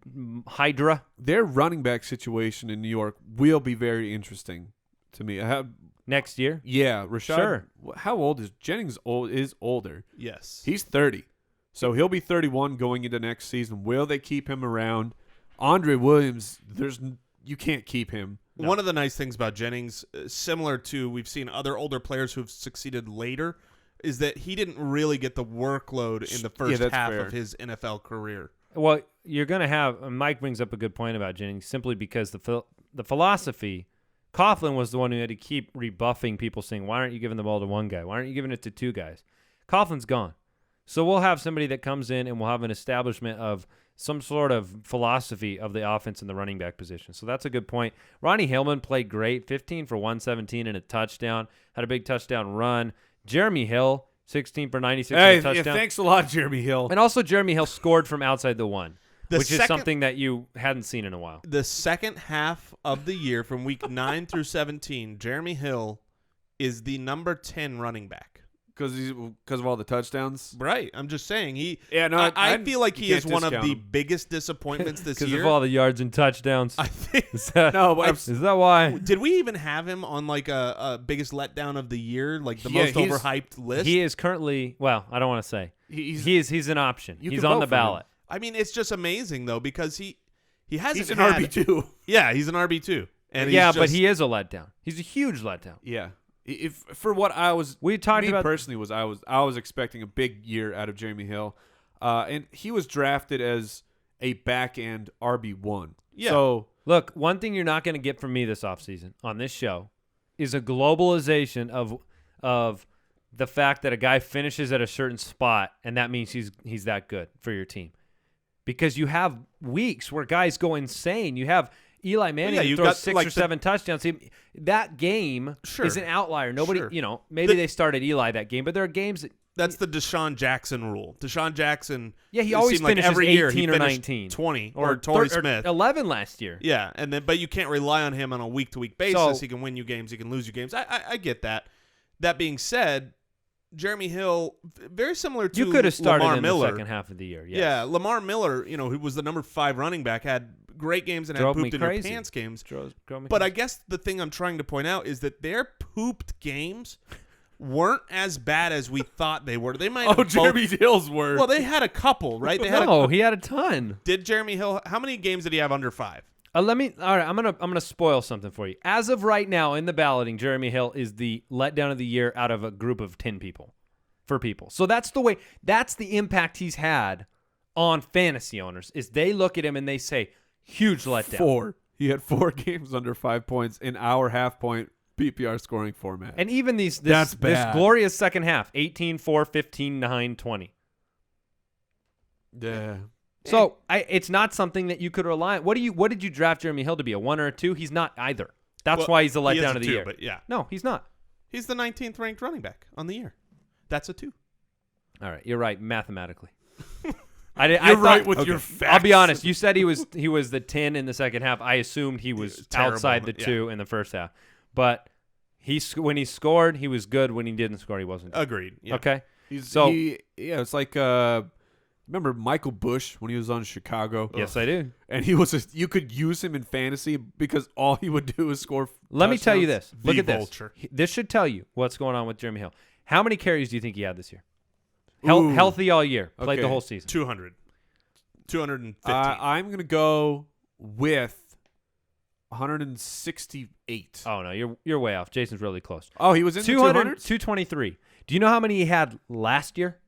hydra. Their running back situation in New York will be very interesting to me. Next year? Yeah, Rashad. Sure. How old is Jennings? Is older. yes. He's 30. So he'll be 31 going into next season. Will they keep him around? Andre Williams, you can't keep him. No. One of the nice things about Jennings, similar to we've seen other older players who have succeeded later, is that he didn't really get the workload in the first half of his NFL career. Well, you're going to have Mike brings up a good point about Jennings simply because the philosophy, Coughlin was the one who had to keep rebuffing people saying, why aren't you giving the ball to one guy? Why aren't you giving it to two guys? Coughlin's gone. So we'll have somebody that comes in and we'll have an establishment of some sort of philosophy of the offense in the running back position. So that's a good point. Ronnie Hillman played great, 15 for 117 and a touchdown, had a big touchdown run. Jeremy Hill, 16 for 96 and a touchdown. Yeah, thanks a lot, Jeremy Hill. And also Jeremy Hill scored from outside the one, which is second- something that you hadn't seen in a while. The second half of the year, from week 9 through 17, Jeremy Hill is the number 10 running back. Because of all the touchdowns? Right. I'm just saying. I feel like he you is can't one of discount the him. biggest disappointments this Because year. of all the yards and touchdowns. I think. Is that, is that why? Did we even have him on like a biggest letdown of the year, like the most overhyped list? He is currently, well, I don't want to say. He's an option. You He's can on vote the for him. ballot. I mean, it's just amazing though because he hasn't. He's an had, RB2. Yeah, he's an RB2. And but he is a letdown. He's a huge letdown. Yeah. If for what I was, we talked me about personally was I was expecting a big year out of Jeremy Hill, and he was drafted as a back end RB1. Yeah. So look, one thing you're not going to get from me this offseason on this show is a globalization of the fact that a guy finishes at a certain spot and that means he's that good for your team, because you have weeks where guys go insane. You have Eli Manning who throws 6 or 7 touchdowns. That game is an outlier. Nobody, maybe they started Eli that game, but there are games that. That's the Deshaun Jackson rule. Deshaun Jackson. Yeah, he always finishes like every 18 year he or 19. 20 or Torrey Smith. 11 last year. Yeah, but you can't rely on him on a week-to-week basis. He can win you games. He can lose you games. I get that. That being said, Jeremy Hill, very similar to you could have started Lamar in Miller. the second half of the year. Yes. Yeah, Lamar Miller, who was the number 5 running back, had great games and had pooped in your pants games. But I guess the thing I'm trying to point out is that their pooped games weren't as bad as we thought they were. They might have Jeremy Hill's were. Well, they had a couple, right? They had he had a ton. Did Jeremy Hill? How many games did he have under 5? All right, I'm gonna spoil something for you. As of right now in the balloting, Jeremy Hill is the letdown of the year out of a group of 10 people. So that's the impact he's had on fantasy owners, is they look at him and they say, huge letdown. 4. He had 4 games under 5 points in our half-point PPR scoring format. And even this glorious second half, 18, 4, 15, 9, 20. Yeah. So it's not something that you could rely on. What did you draft Jeremy Hill to be, a 1 or a 2? He's not either. That's why he's the letdown of the year. But yeah. No, he's not. He's the 19th ranked running back on the year. That's a 2. All right, you're right mathematically. You're right with your facts. I'll be honest. You said he was the 10 in the second half. I assumed he was outside the 2 in the first half. But when he scored, he was good. When he didn't score, he wasn't good. Agreed. Yeah. Okay. It's like remember Michael Bush when he was on Chicago? Yes, I do. And you could use him in fantasy because all he would do is score. Let me tell you this. Look at Vulture. this. This should tell you what's going on with Jeremy Hill. How many carries do you think he had this year? Healthy all year. Played the whole season. 200. 215. I'm going to go with 168. Oh, no. You're way off. Jason's really close. Oh, he was in 200, the 200s? 223. Do you know how many he had last year?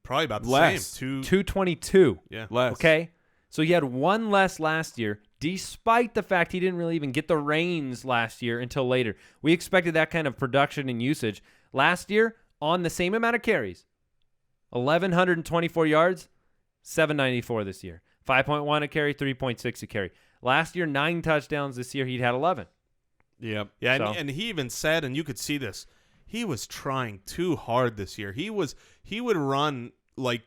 Probably about the Less. same. 222. Yeah. Less. Okay? So he had 1 less last year, despite the fact he didn't really even get the reins last year until later. We expected that kind of production and usage. Last year, on the same amount of carries, 1,124 yards, 794 this year. 5.1 a carry, 3.6 a carry. Last year, 9 touchdowns. This year, he'd had 11. Yep. Yeah, So- and he even said, and you could see this, he was trying too hard this year. He would run like,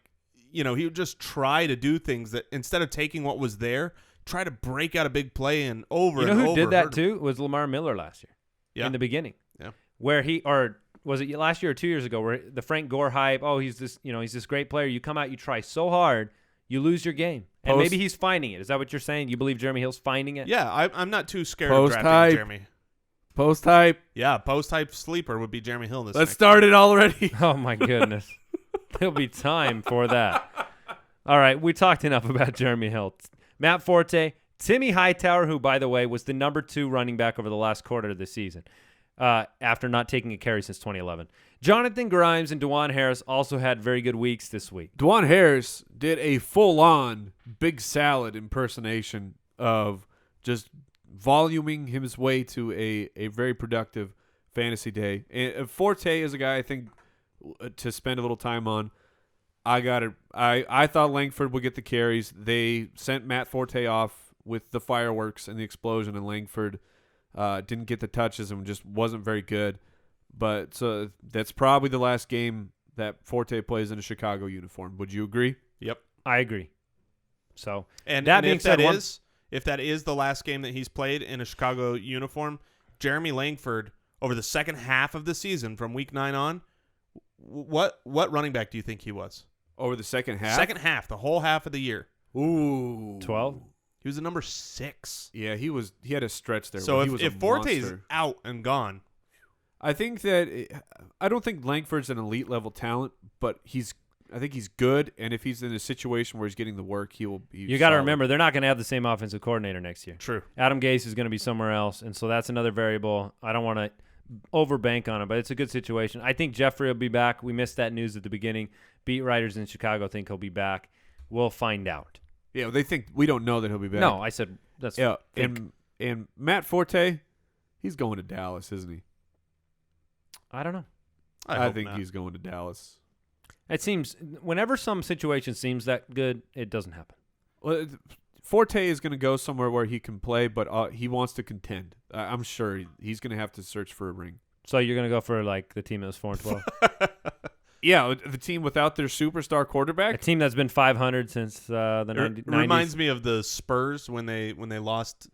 he would just try to do things that instead of taking what was there, try to break out a big play and over and over. You know who did that too? Was Lamar Miller last year. Yeah. In the beginning. Yeah. Where was it last year or 2 years ago where the Frank Gore hype, he's this great player. You come out, you try so hard, you lose your game. And maybe he's finding it. Is that what you're saying? You believe Jeremy Hill's finding it? Yeah, I'm not too scared of drafting Jeremy. Post hype. Yeah, post hype sleeper would be Jeremy Hill this Let's start it already. Oh my goodness. There'll be time for that. All right, we talked enough about Jeremy Hill. Matt Forte, Timmy Hightower, who, by the way, was the number 2 running back over the last quarter of the season after not taking a carry since 2011. Jonathan Grimes and DeJuan Harris also had very good weeks this week. DeJuan Harris did a full-on Big Salad impersonation of just voluming his way to a very productive fantasy day. And Forte is a guy I think to spend a little time on. I thought Langford would get the carries. They sent Matt Forte off with the fireworks and the explosion, and Langford didn't get the touches and just wasn't very good. But so that's probably the last game that Forte plays in a Chicago uniform. Would you agree? Yep, I agree. So, and that being if said, if that is the last game that he's played in a Chicago uniform, Jeremy Langford over the second half of the season from week 9 on, what running back do you think he was? Over the second half? Second half, the whole half of the year. Ooh. 12? He was the number 6. Yeah, he had a stretch there. So he was if Forte's out and gone, I think I don't think Langford's an elite level talent, but I think he's good, and if he's in a situation where he's getting the work, he will be. You got to remember, they're not going to have the same offensive coordinator next year. True. Adam Gase is going to be somewhere else, and so that's another variable. I don't want to overbank on it, but it's a good situation. I think Jeffrey will be back. We missed that news at the beginning. Beat writers in Chicago think he'll be back. We'll find out. Yeah, they think we don't know that he'll be back. No, I said that's and Matt Forte, he's going to Dallas, isn't he? I don't know. I think he's going to Dallas. It seems whenever some situation seems that good, it doesn't happen. Well, Forte is going to go somewhere where he can play, but he wants to contend. I'm sure he's going to have to search for a ring. So you're going to go for like the team that was 4-12? Yeah, the team without their superstar quarterback. A team that's been 500 since the 90s. It reminds me of the Spurs when they lost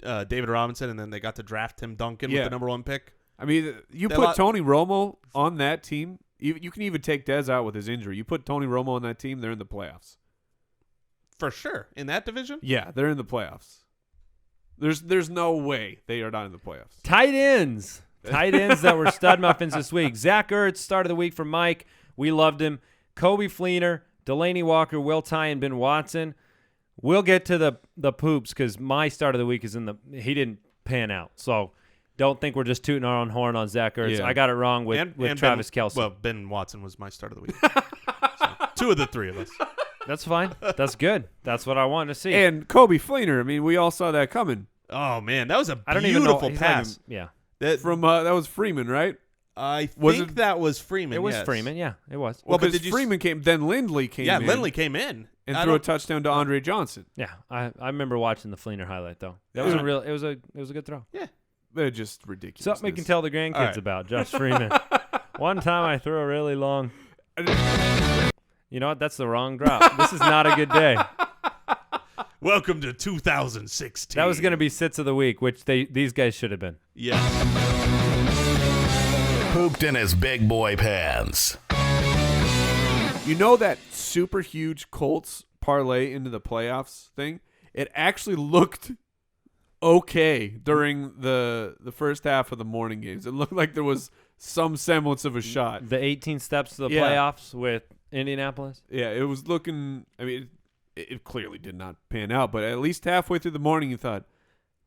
David Robinson and then they got to draft Tim Duncan with the number 1 pick. I mean, put Tony Romo on that team. You can even take Dez out with his injury. You put Tony Romo on that team, they're in the playoffs. For sure. In that division? Yeah, they're in the playoffs. There's no way they are not in the playoffs. Tight ends that were stud muffins this week. Zach Ertz, start of the week for Mike. We loved him. Coby Fleener, Delaney Walker, Will Tye, and Ben Watson. We'll get to the poops because my start of the week is he didn't pan out. So don't think we're just tooting our own horn on Zach Ertz. Yeah. I got it wrong with Travis Kelce. Well, Ben Watson was my start of the week. So, 2 of the 3 of us. That's fine. That's good. That's what I wanted to see. And Coby Fleener, I mean, we all saw that coming. Oh, man. That was a I don't even know. beautiful pass. Yeah. That was Freeman, right? I think that was Freeman. It was yes. Freeman, yeah. It was. Well, but Freeman came, then Lindley came in. Yeah, Lindley came in. And threw a touchdown to Andre Johnson. Yeah, I remember watching the Fleener highlight, though. That was it was a good throw. Yeah. They're just ridiculous. Something we can tell the grandkids about, Josh Freeman. One time I threw a really long. You know what? That's the wrong drop. This is not a good day. Welcome to 2016. That was going to be sits of the week, which these guys should have been. Yeah. Pooped in his big boy pants. You know that super huge Colts parlay into the playoffs thing? It actually looked okay during the first half of the morning games. It looked like there was some semblance of a shot. The 18 steps to the playoffs with Indianapolis? Yeah, it was looking – I mean, it clearly did not pan out, but at least halfway through the morning you thought,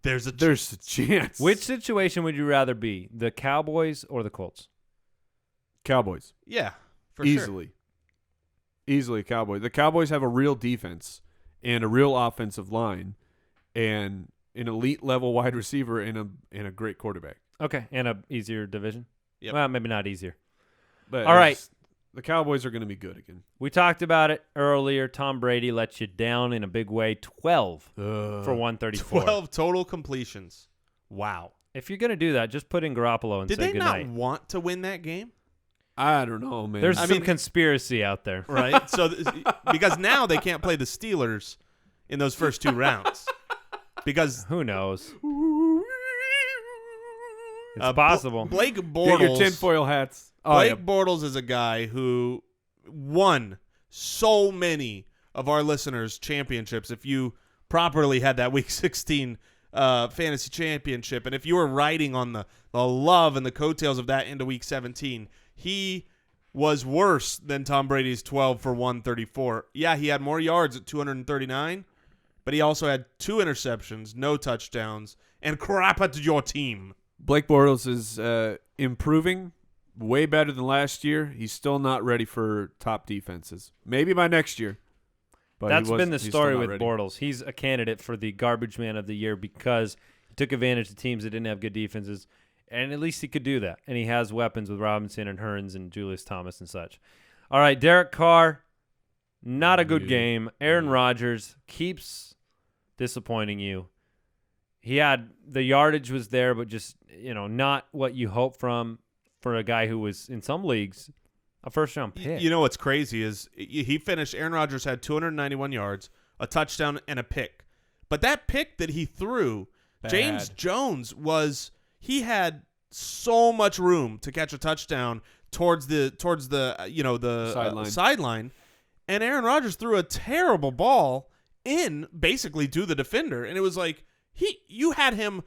there's a chance. Which situation would you rather be, the Cowboys or the Colts? Cowboys. Yeah, for sure. Easily Cowboys. The Cowboys have a real defense and a real offensive line and an elite level wide receiver and a great quarterback. Okay, and a easier division? Yep. Well, maybe not easier. But all right. The Cowboys are going to be good again. We talked about it earlier. Tom Brady let you down in a big way. 12 for 134. 12 total completions. Wow. If you're going to do that, just put in Garoppolo and Did say they goodnight. not want to win that game? I don't know, man. There's some conspiracy out there. Right? So because now they can't play the Steelers in those first 2 rounds. Because Who knows? It's possible. Blake Get Bortles. your tinfoil hats. Oh, Blake yeah. Bortles is a guy who won so many of our listeners' championships. If you properly had that Week 16 fantasy championship, and if you were riding on the love and the coattails of that into Week 17, he was worse than Tom Brady's 12 for 134. Yeah, he had more yards at 239, but he also had 2 interceptions, no touchdowns, and crap at your team. Blake Bortles is improving way better than last year. He's still not ready for top defenses. Maybe by next year. But That's been the he's story still not with ready. Bortles. He's a candidate for the garbage man of the year because he took advantage of teams that didn't have good defenses, and at least he could do that. And he has weapons with Robinson and Hearns and Julius Thomas and such. All right, Derek Carr, not a good game. Aaron Rodgers keeps disappointing you. He had the yardage was there, but just not what you hope from for a guy who was in some leagues a first-round pick. You know what's crazy is he finished. Aaron Rodgers had 291 yards, a touchdown, and a pick. But that pick that he threw, James Jones he had so much room to catch a touchdown towards the sideline, and Aaron Rodgers threw a terrible ball in basically to the defender, and it was like you had him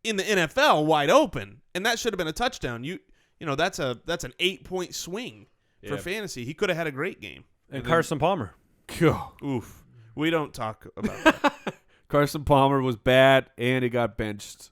in the NFL wide open, and that should have been a touchdown. That's an 8-point swing for fantasy. He could have had a great game. And Carson Palmer. Oof. We don't talk about that. Carson Palmer was bad, and he got benched.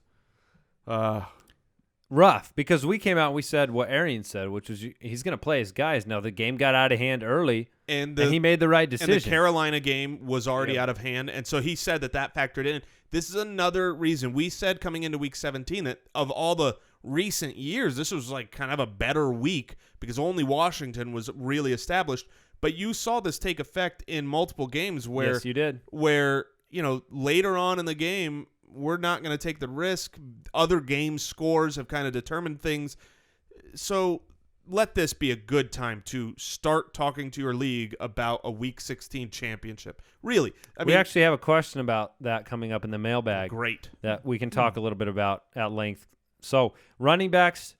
Rough, because we came out and we said what Arian said, which was he's going to play his guys. Now, the game got out of hand early, and he made the right decision. And the Carolina game was already out of hand, and so he said that factored in. This is another reason. We said coming into Week 17 that of all the recent years, this was like kind of a better week because only Washington was really established. But you saw this take effect in multiple games where yes, you did. Where, later on in the game, we're not going to take the risk. Other game scores have kind of determined things. So let this be a good time to start talking to your league about a Week 16 championship. Really. We actually have a question about that coming up in the mailbag. Great. That we can talk a little bit about at length. So running backs,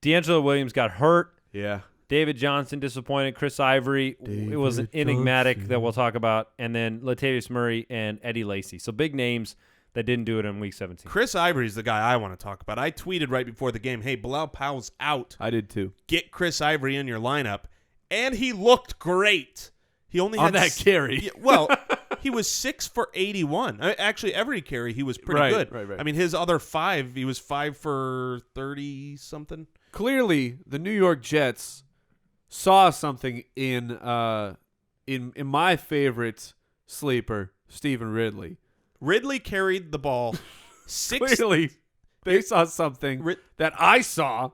D'Angelo Williams got hurt. Yeah. David Johnson disappointed. Chris Ivory, it was an enigmatic that we'll talk about. And then Latavius Murray and Eddie Lacy. So big names that didn't do it in Week 17. Chris Ivory is the guy I want to talk about. I tweeted right before the game, hey, Bilal Powell's out. I did too. Get Chris Ivory in your lineup. And he looked great. He only on had that carry. Well, he was 6 for 81. Actually, every carry he was pretty good. Right. I mean, his other 5, he was 5 for 30-something. Clearly, the New York Jets saw something in my favorite sleeper, Stephen Ridley. Ridley carried the ball. Clearly, they saw something that I saw.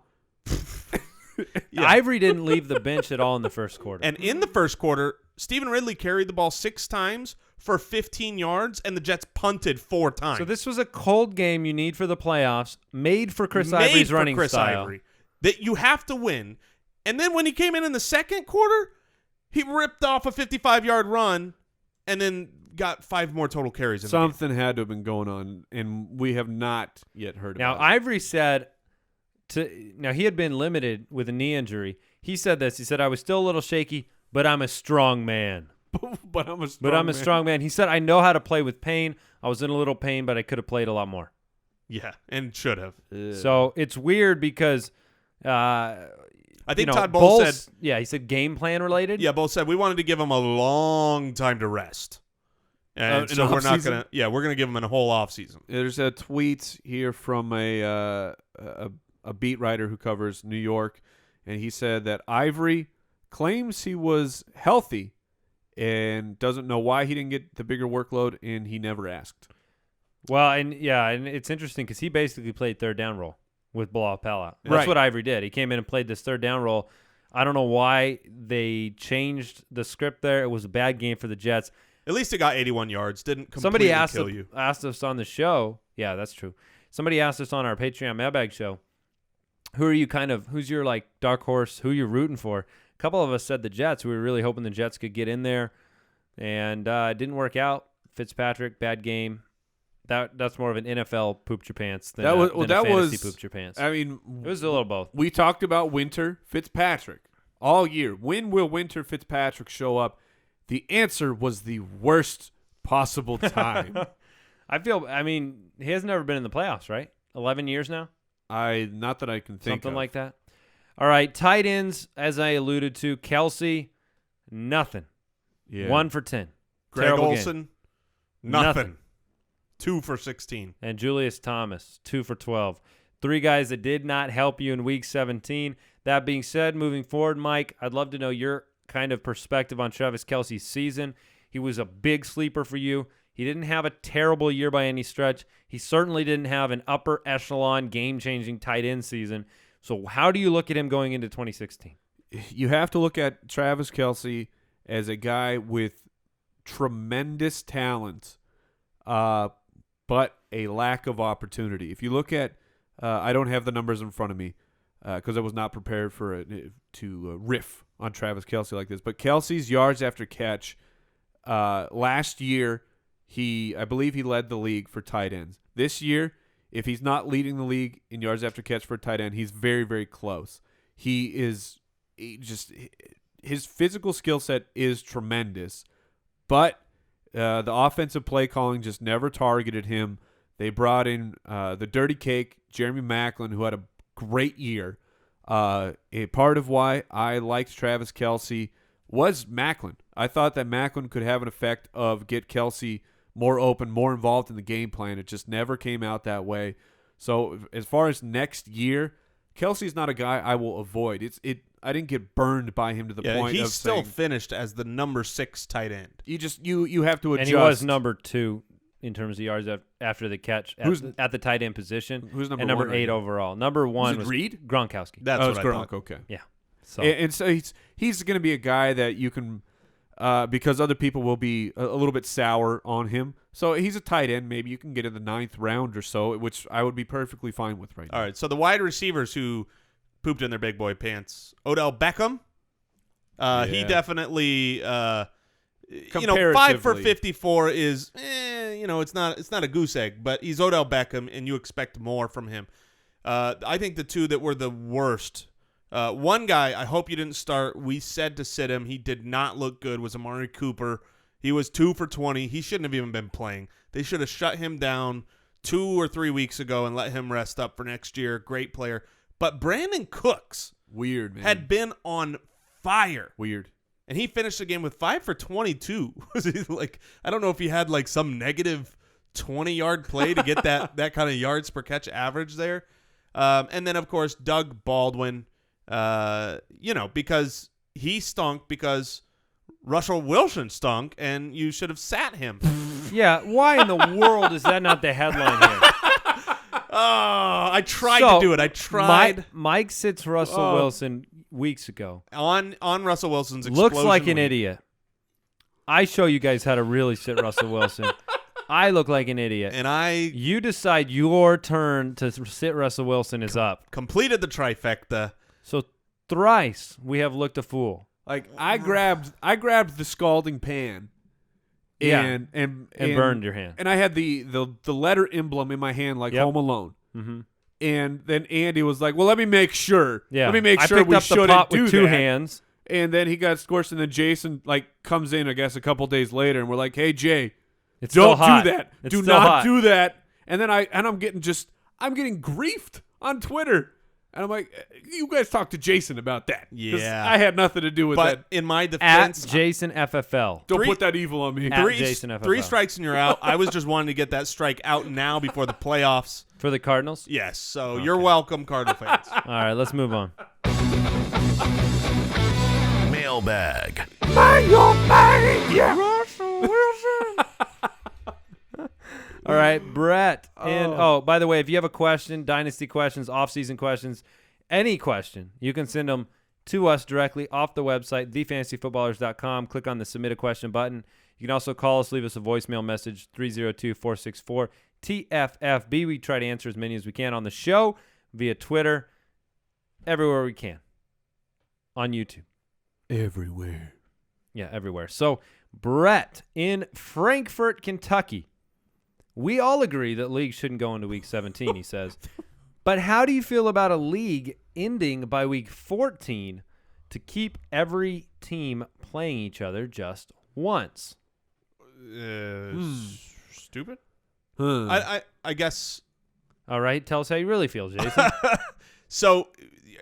Yeah. Ivory didn't leave the bench at all in the first quarter. And in the first quarter, Stephen Ridley carried the ball 6 times for 15 yards, and the Jets punted 4 times. So this was a cold game you need for the playoffs, made for Chris Ivory's running style. Ivory, that you have to win. And then when he came in the second quarter, he ripped off a 55-yard run and then got 5 more total carries. Something had to have been going on, and we have not yet heard now, about it. Ivory said, now he had been limited with a knee injury. He said this. He said, I was still a little shaky, but I'm a strong man. But I'm a strong man. He said, I know how to play with pain. I was in a little pain, but I could have played a lot more. Yeah, and should have. So it's weird because I think Todd Bowles said, yeah, he said game plan related. Yeah, Bowles said we wanted to give him a long time to rest. And so we're not going to – we're going to give him a whole offseason. There's a tweet here from a beat writer who covers New York, and he said that Ivory claims he was healthy and doesn't know why he didn't get the bigger workload, and he never asked. Well, and it's interesting because he basically played third down role with Bilal Powell. That's what Ivory did. He came in and played this third down role. I don't know why they changed the script there. It was a bad game for the Jets. At least it got 81 yards. Didn't completely Somebody kill you. asked us on the show. Yeah, that's true. Somebody asked us on our Patreon Mailbag show, who's your like dark horse, who you're rooting for? A couple of us said the Jets. We were really hoping the Jets could get in there, and it didn't work out. Fitzpatrick, bad game. That's more of an NFL pooped your pants than a fantasy pooped your pants. I mean, it was a little both. We talked about Winter Fitzpatrick all year. When will Winter Fitzpatrick show up? The answer was the worst possible time. I mean, he has never been in the playoffs, right? 11 years now? Not that I can think Something of. like that. All right, tight ends, as I alluded to, Kelce, nothing. Yeah. 1 for 10. Greg Terrible Olsen, game. nothing. 2 for 16. And Julius Thomas, 2 for 12. 3 guys that did not help you in Week 17. That being said, moving forward, Mike, I'd love to know your kind of perspective on Travis Kelce's season. He was a big sleeper for you. He didn't have a terrible year by any stretch. He certainly didn't have an upper echelon game-changing tight end season. So how do you look at him going into 2016? You have to look at Travis Kelce as a guy with tremendous talent, but a lack of opportunity. If you look at, I don't have the numbers in front of me because I was not prepared to riff on Travis Kelce like this. But Kelce's yards after catch last year, I believe he led the league for tight ends. This year, if he's not leading the league in yards after catch for a tight end, he's very, very close. His physical skill set is tremendous, but the offensive play calling just never targeted him. They brought in the dirty cake, Jeremy Maclin, who had a great year. A part of why I liked Travis Kelce was Maclin. I thought that Maclin could have an effect of get Kelce more open, more involved in the game plan. It just never came out that way. So as far as next year, Kelce's not a guy I will avoid. I didn't get burned by him to the point he's of still saying, finished as the number 6 tight end. You have to adjust. And he was number 2 in terms of yards after the catch at the tight end position. Who's number and number 1 right 8 now? overall. Number 1 was Reed? Gronkowski. That's what it's I Gronk. thought. Okay. Yeah. So And so he's going to be a guy that you can because other people will be a little bit sour on him. So he's a tight end. Maybe you can get in the 9th round or so, which I would be perfectly fine with right now. All right, so the wide receivers who pooped in their big boy pants. Odell Beckham, he definitely, 5 for 54 is, it's not a goose egg, but he's Odell Beckham, and you expect more from him. I think the two that were the worst. One guy, I hope you didn't start. We said to sit him. He did not look good. Was Amari Cooper. He was 2 for 20. He shouldn't have even been playing. They should have shut him down 2 or 3 weeks ago and let him rest up for next year. Great player. But Brandon Cooks Weird, man. had been on fire. Weird. And he finished the game with 5 for 22. Was he I don't know if he had like some negative 20-yard play to get that kind of yards per catch average there. And then, of course, Doug Baldwin, because he stunk because Russell Wilson stunk, and you should have sat him. yeah, why in the world is that not the headline here? I tried to do it. I tried. Mike sits Russell Wilson weeks ago. On Russell Wilson's explosion. Looks like an week. idiot. I show you guys how to really sit Russell Wilson. I look like an idiot. And you decide your turn to sit Russell Wilson is up. completed the trifecta. So thrice we have looked a fool. Like I grabbed the scalding pan, and burned your hand. and I had the letter emblem in my hand like Home Alone. Mm-hmm. And then Andy was like, "Well, let me make sure. Yeah, let me make sure I picked we up the shouldn't pot do with 2 that." hands. And then he got scorched, and then Jason comes in, I guess, a couple days later, and we're like, "Hey, Jay, It's don't still hot. do that. It's Do still not hot. do that." And then I'm getting griefed on Twitter. And I'm like, you guys talk to Jason about that. 'Cause Yeah. I had nothing to do with But that. in my At defense, Jason FFL. Don't three- put that evil on me. At three, Jason FFL. 3 strikes and you're out. I was just wanting to get that strike out now before the playoffs. For the Cardinals? Yes, so you're welcome, Cardinal fans. All right, let's move on. Mailbag. Russell Wilson. All right, Brett. And by the way, if you have a question, dynasty questions, off-season questions, any question, you can send them to us directly off the website, thefantasyfootballers.com. Click on the submit a question button. You can also call us, leave us a voicemail message, 302-464-1067. TFFB. We try to answer as many as we can on the show, via Twitter, everywhere we can, on YouTube. Everywhere. Yeah, everywhere. So, Brett in Frankfort, Kentucky. We all agree that leagues shouldn't go into Week 17, he says. But how do you feel about a league ending by Week 14 to keep every team playing each other just once? Stupid? Huh. I guess. All right, tell us how you really feel, Jason. So,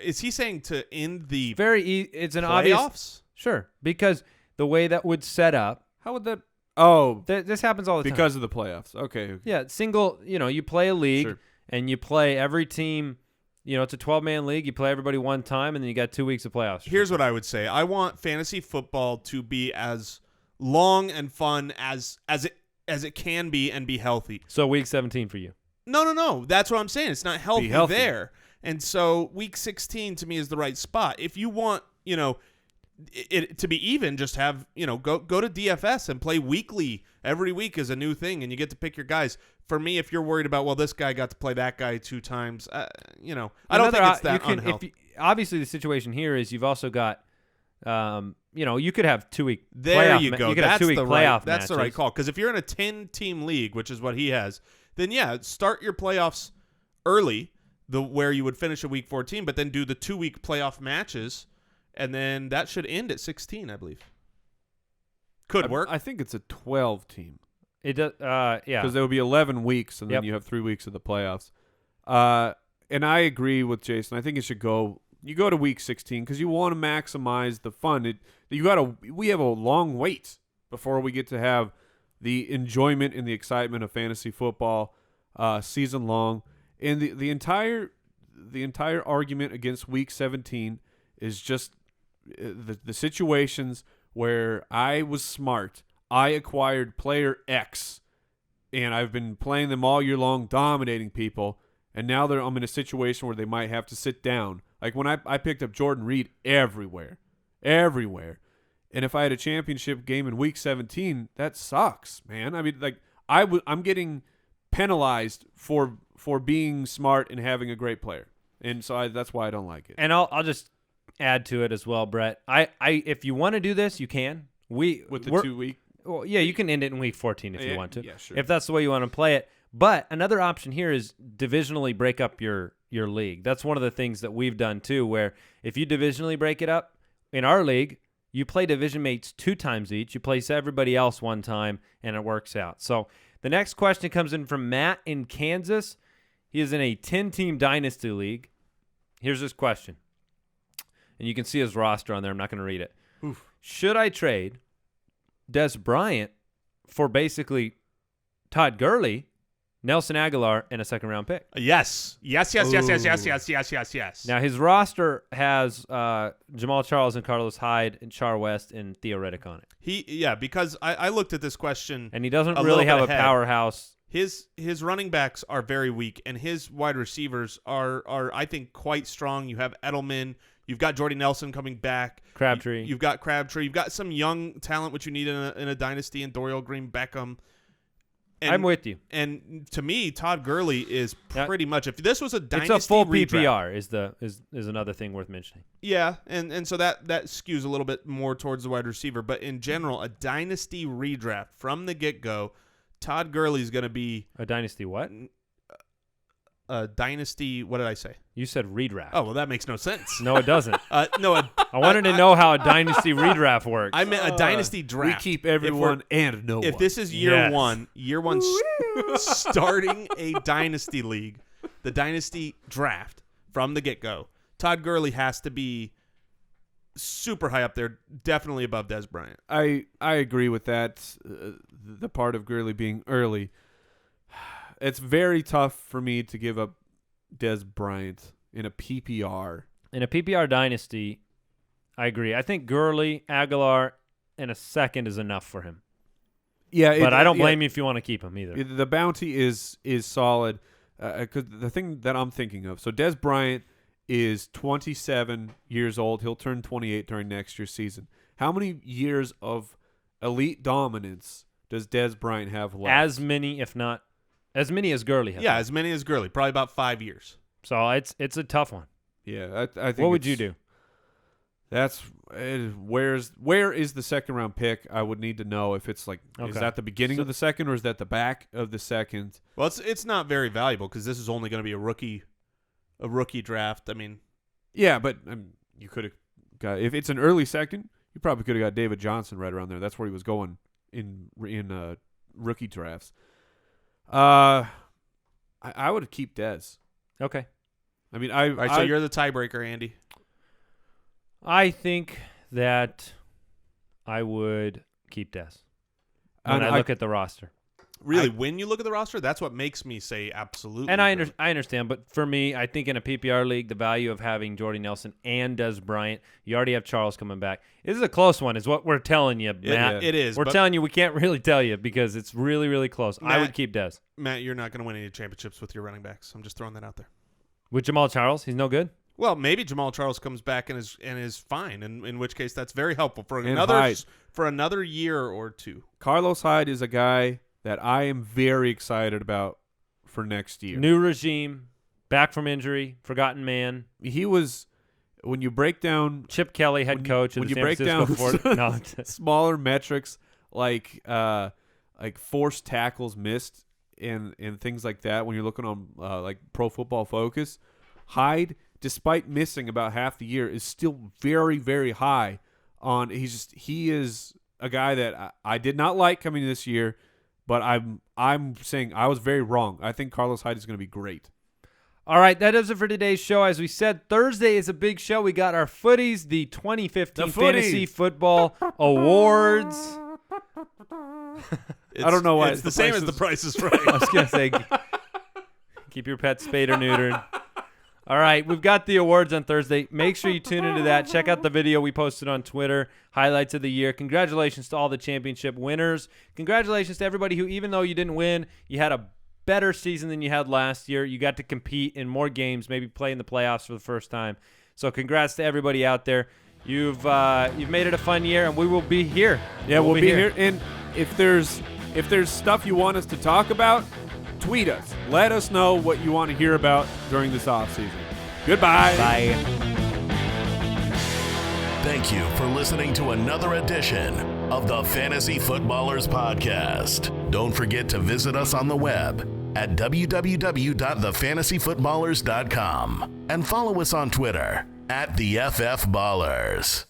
is he saying to end the It's an playoffs? obvious. Sure, because the way that would set up. How would that? Oh, This happens all the time. because of the playoffs. Okay. Yeah, single, you play a league Sure. and you play every team, it's a 12-man league. You play everybody one time and then you got 2 weeks of playoffs. Here's what I would say. I want fantasy football to be as long and fun as it can be and be healthy. So Week 17 for you. No. That's what I'm saying. It's not healthy, healthy. there. And so Week 16 to me is the right spot. If you want, it to be even, just have, go to DFS and play weekly. Every week is a new thing, and you get to pick your guys. For me, if you're worried about, well, this guy got to play that guy 2 times, I don't think it's that unhealthy. Obviously, the situation here is you've also got, you could have 2 week. There playoff you go. You could have 2 week playoff That's the right matches. call. Because if you're in a 10-team league, which is what he has, then start your playoffs early, where you would finish at Week 14, but then do the 2-week playoff matches, and then that should end at 16, I believe. Could work. I think it's a 12 team. It does. Yeah. Because there will be 11 weeks, and then Yep. you have 3 weeks of the playoffs. And I agree with Jason. I think it should go. You go to Week 16 because you want to maximize the fun. We have a long wait before we get to have the enjoyment and the excitement of fantasy football season long. And the entire argument against Week 17 is just the situations where I was smart. I acquired player X, and I've been playing them all year long, dominating people, and now I'm in a situation where they might have to sit down. Like when I picked up Jordan Reed everywhere. And if I had a championship game in Week 17, that sucks, man. I mean, like I'm getting penalized for being smart and having a great player, and so that's why I don't like it. And I'll just add to it as well, Brett. If you want to do this, you can. With the 2 week. Well, yeah, you can end it in Week 14 if you want to. Yeah, sure. If that's the way you want to play it. But another option here is divisionally break up your league. That's one of the things that we've done too, where if you divisionally break it up, in our league, you play division mates 2 times each. You place everybody else 1 time, and it works out. So the next question comes in from Matt in Kansas. He is in a 10-team dynasty league. Here's his question. And you can see his roster on there. I'm not going to read it. Oof. Should I trade Des Bryant for basically Todd Gurley, Nelson Aguilar, and a second-round pick? Yes. Now, Now, his roster has Jamal Charles and Carlos Hyde and Char West and Theo Riddick on it. Because I looked at this question, And he doesn't a really little have bit a ahead. powerhouse. His running backs are very weak, and his wide receivers are I think quite strong. You have Edelman, you've got Jordy Nelson coming back, Crabtree. You've got Crabtree, you've got some young talent which you need in a dynasty, in Dorial Green, Beckham. And, I'm with you. And to me, Todd Gurley is Yeah. pretty much, if this was a dynasty It's a full redraft, PPR is another thing worth mentioning. yeah, and so that skews a little bit more towards the wide receiver. But in general, a dynasty redraft from the get-go, Todd Gurley's going to be A dynasty what? a dynasty. What did I say? You said redraft. Oh, well, that makes no sense. No, it doesn't. No, I wanted to know how a dynasty redraft works. I meant a dynasty draft. We keep everyone and no If one. this is year Yes. one, starting a dynasty league, the dynasty draft from the get-go, Todd Gurley has to be super high up there, definitely above Des Bryant. I agree with that. The part of Gurley being early. It's very tough for me to give up Des Bryant in a PPR. In a PPR dynasty, I agree. I think Gurley, Aguilar, and a second is enough for him. Yeah, But I don't blame you if you want to keep him either. The bounty is solid. Because the thing that I'm thinking of, so Des Bryant is 27 years old. He'll turn 28 during next year's season. How many years of elite dominance does Des Bryant have left? As many, if not As many as Gurley has. Yeah, as many as Gurley. Probably about 5 years. So it's a tough one. Yeah, I think. What would you do? That's where is the second round pick? I would need to know if it's like is that the beginning of the second or is that the back of the second? Well, it's not very valuable because this is only going to be a rookie draft. I mean, yeah, but you could have got if it's an early second, you probably could have got David Johnson right around there. That's where he was going in rookie drafts. I would keep Dez. Okay. I mean, all right, so you're the tiebreaker, Andy. I think that I would keep Dez when I look at the roster. Really, when you look at the roster, that's what makes me say absolutely. And I understand, but for me, I think in a PPR league, the value of having Jordy Nelson and Dez Bryant, you already have Charles coming back. This is a close one, is what we're telling you, Matt. It is. We're telling you we can't really tell you because it's really, really close. Matt, I would keep Dez. Matt, you're not going to win any championships with your running backs. I'm just throwing that out there. With Jamal Charles, he's no good? Well, maybe Jamal Charles comes back and is fine, and in which case that's very helpful for another year or two. Carlos Hyde is a guy that I am very excited about for next year. New regime, back from injury, forgotten man. He was when you break down Chip Kelly, head coach of the San Francisco 49ers. Smaller metrics like forced tackles missed and things like that. When you're looking on like Pro Football Focus, Hyde, despite missing about half the year, is still very, very high on. He is a guy that I did not like coming this year, but I'm saying I was very wrong. I think Carlos Hyde is going to be great. All right, that does it for today's show. As we said, Thursday is a big show. We got our footies, the 2015 Fantasy Football Awards. I don't know why. It's the same as The Price is Right. I was going to say, keep your pets spayed or neutered. All right, we've got the awards on Thursday. Make sure you tune into that. Check out the video we posted on Twitter, highlights of the year. Congratulations to all the championship winners. Congratulations to everybody who, even though you didn't win, you had a better season than you had last year. You got to compete in more games, maybe play in the playoffs for the first time. So congrats to everybody out there. You've made it a fun year, and we will be here. Yeah, we'll be here. And if there's stuff you want us to talk about, tweet us. Let us know what you want to hear about during this offseason. Goodbye. Bye. Thank you for listening to another edition of the Fantasy Footballers Podcast. Don't forget to visit us on the web at www.thefantasyfootballers.com and follow us on Twitter @TheFFBallers.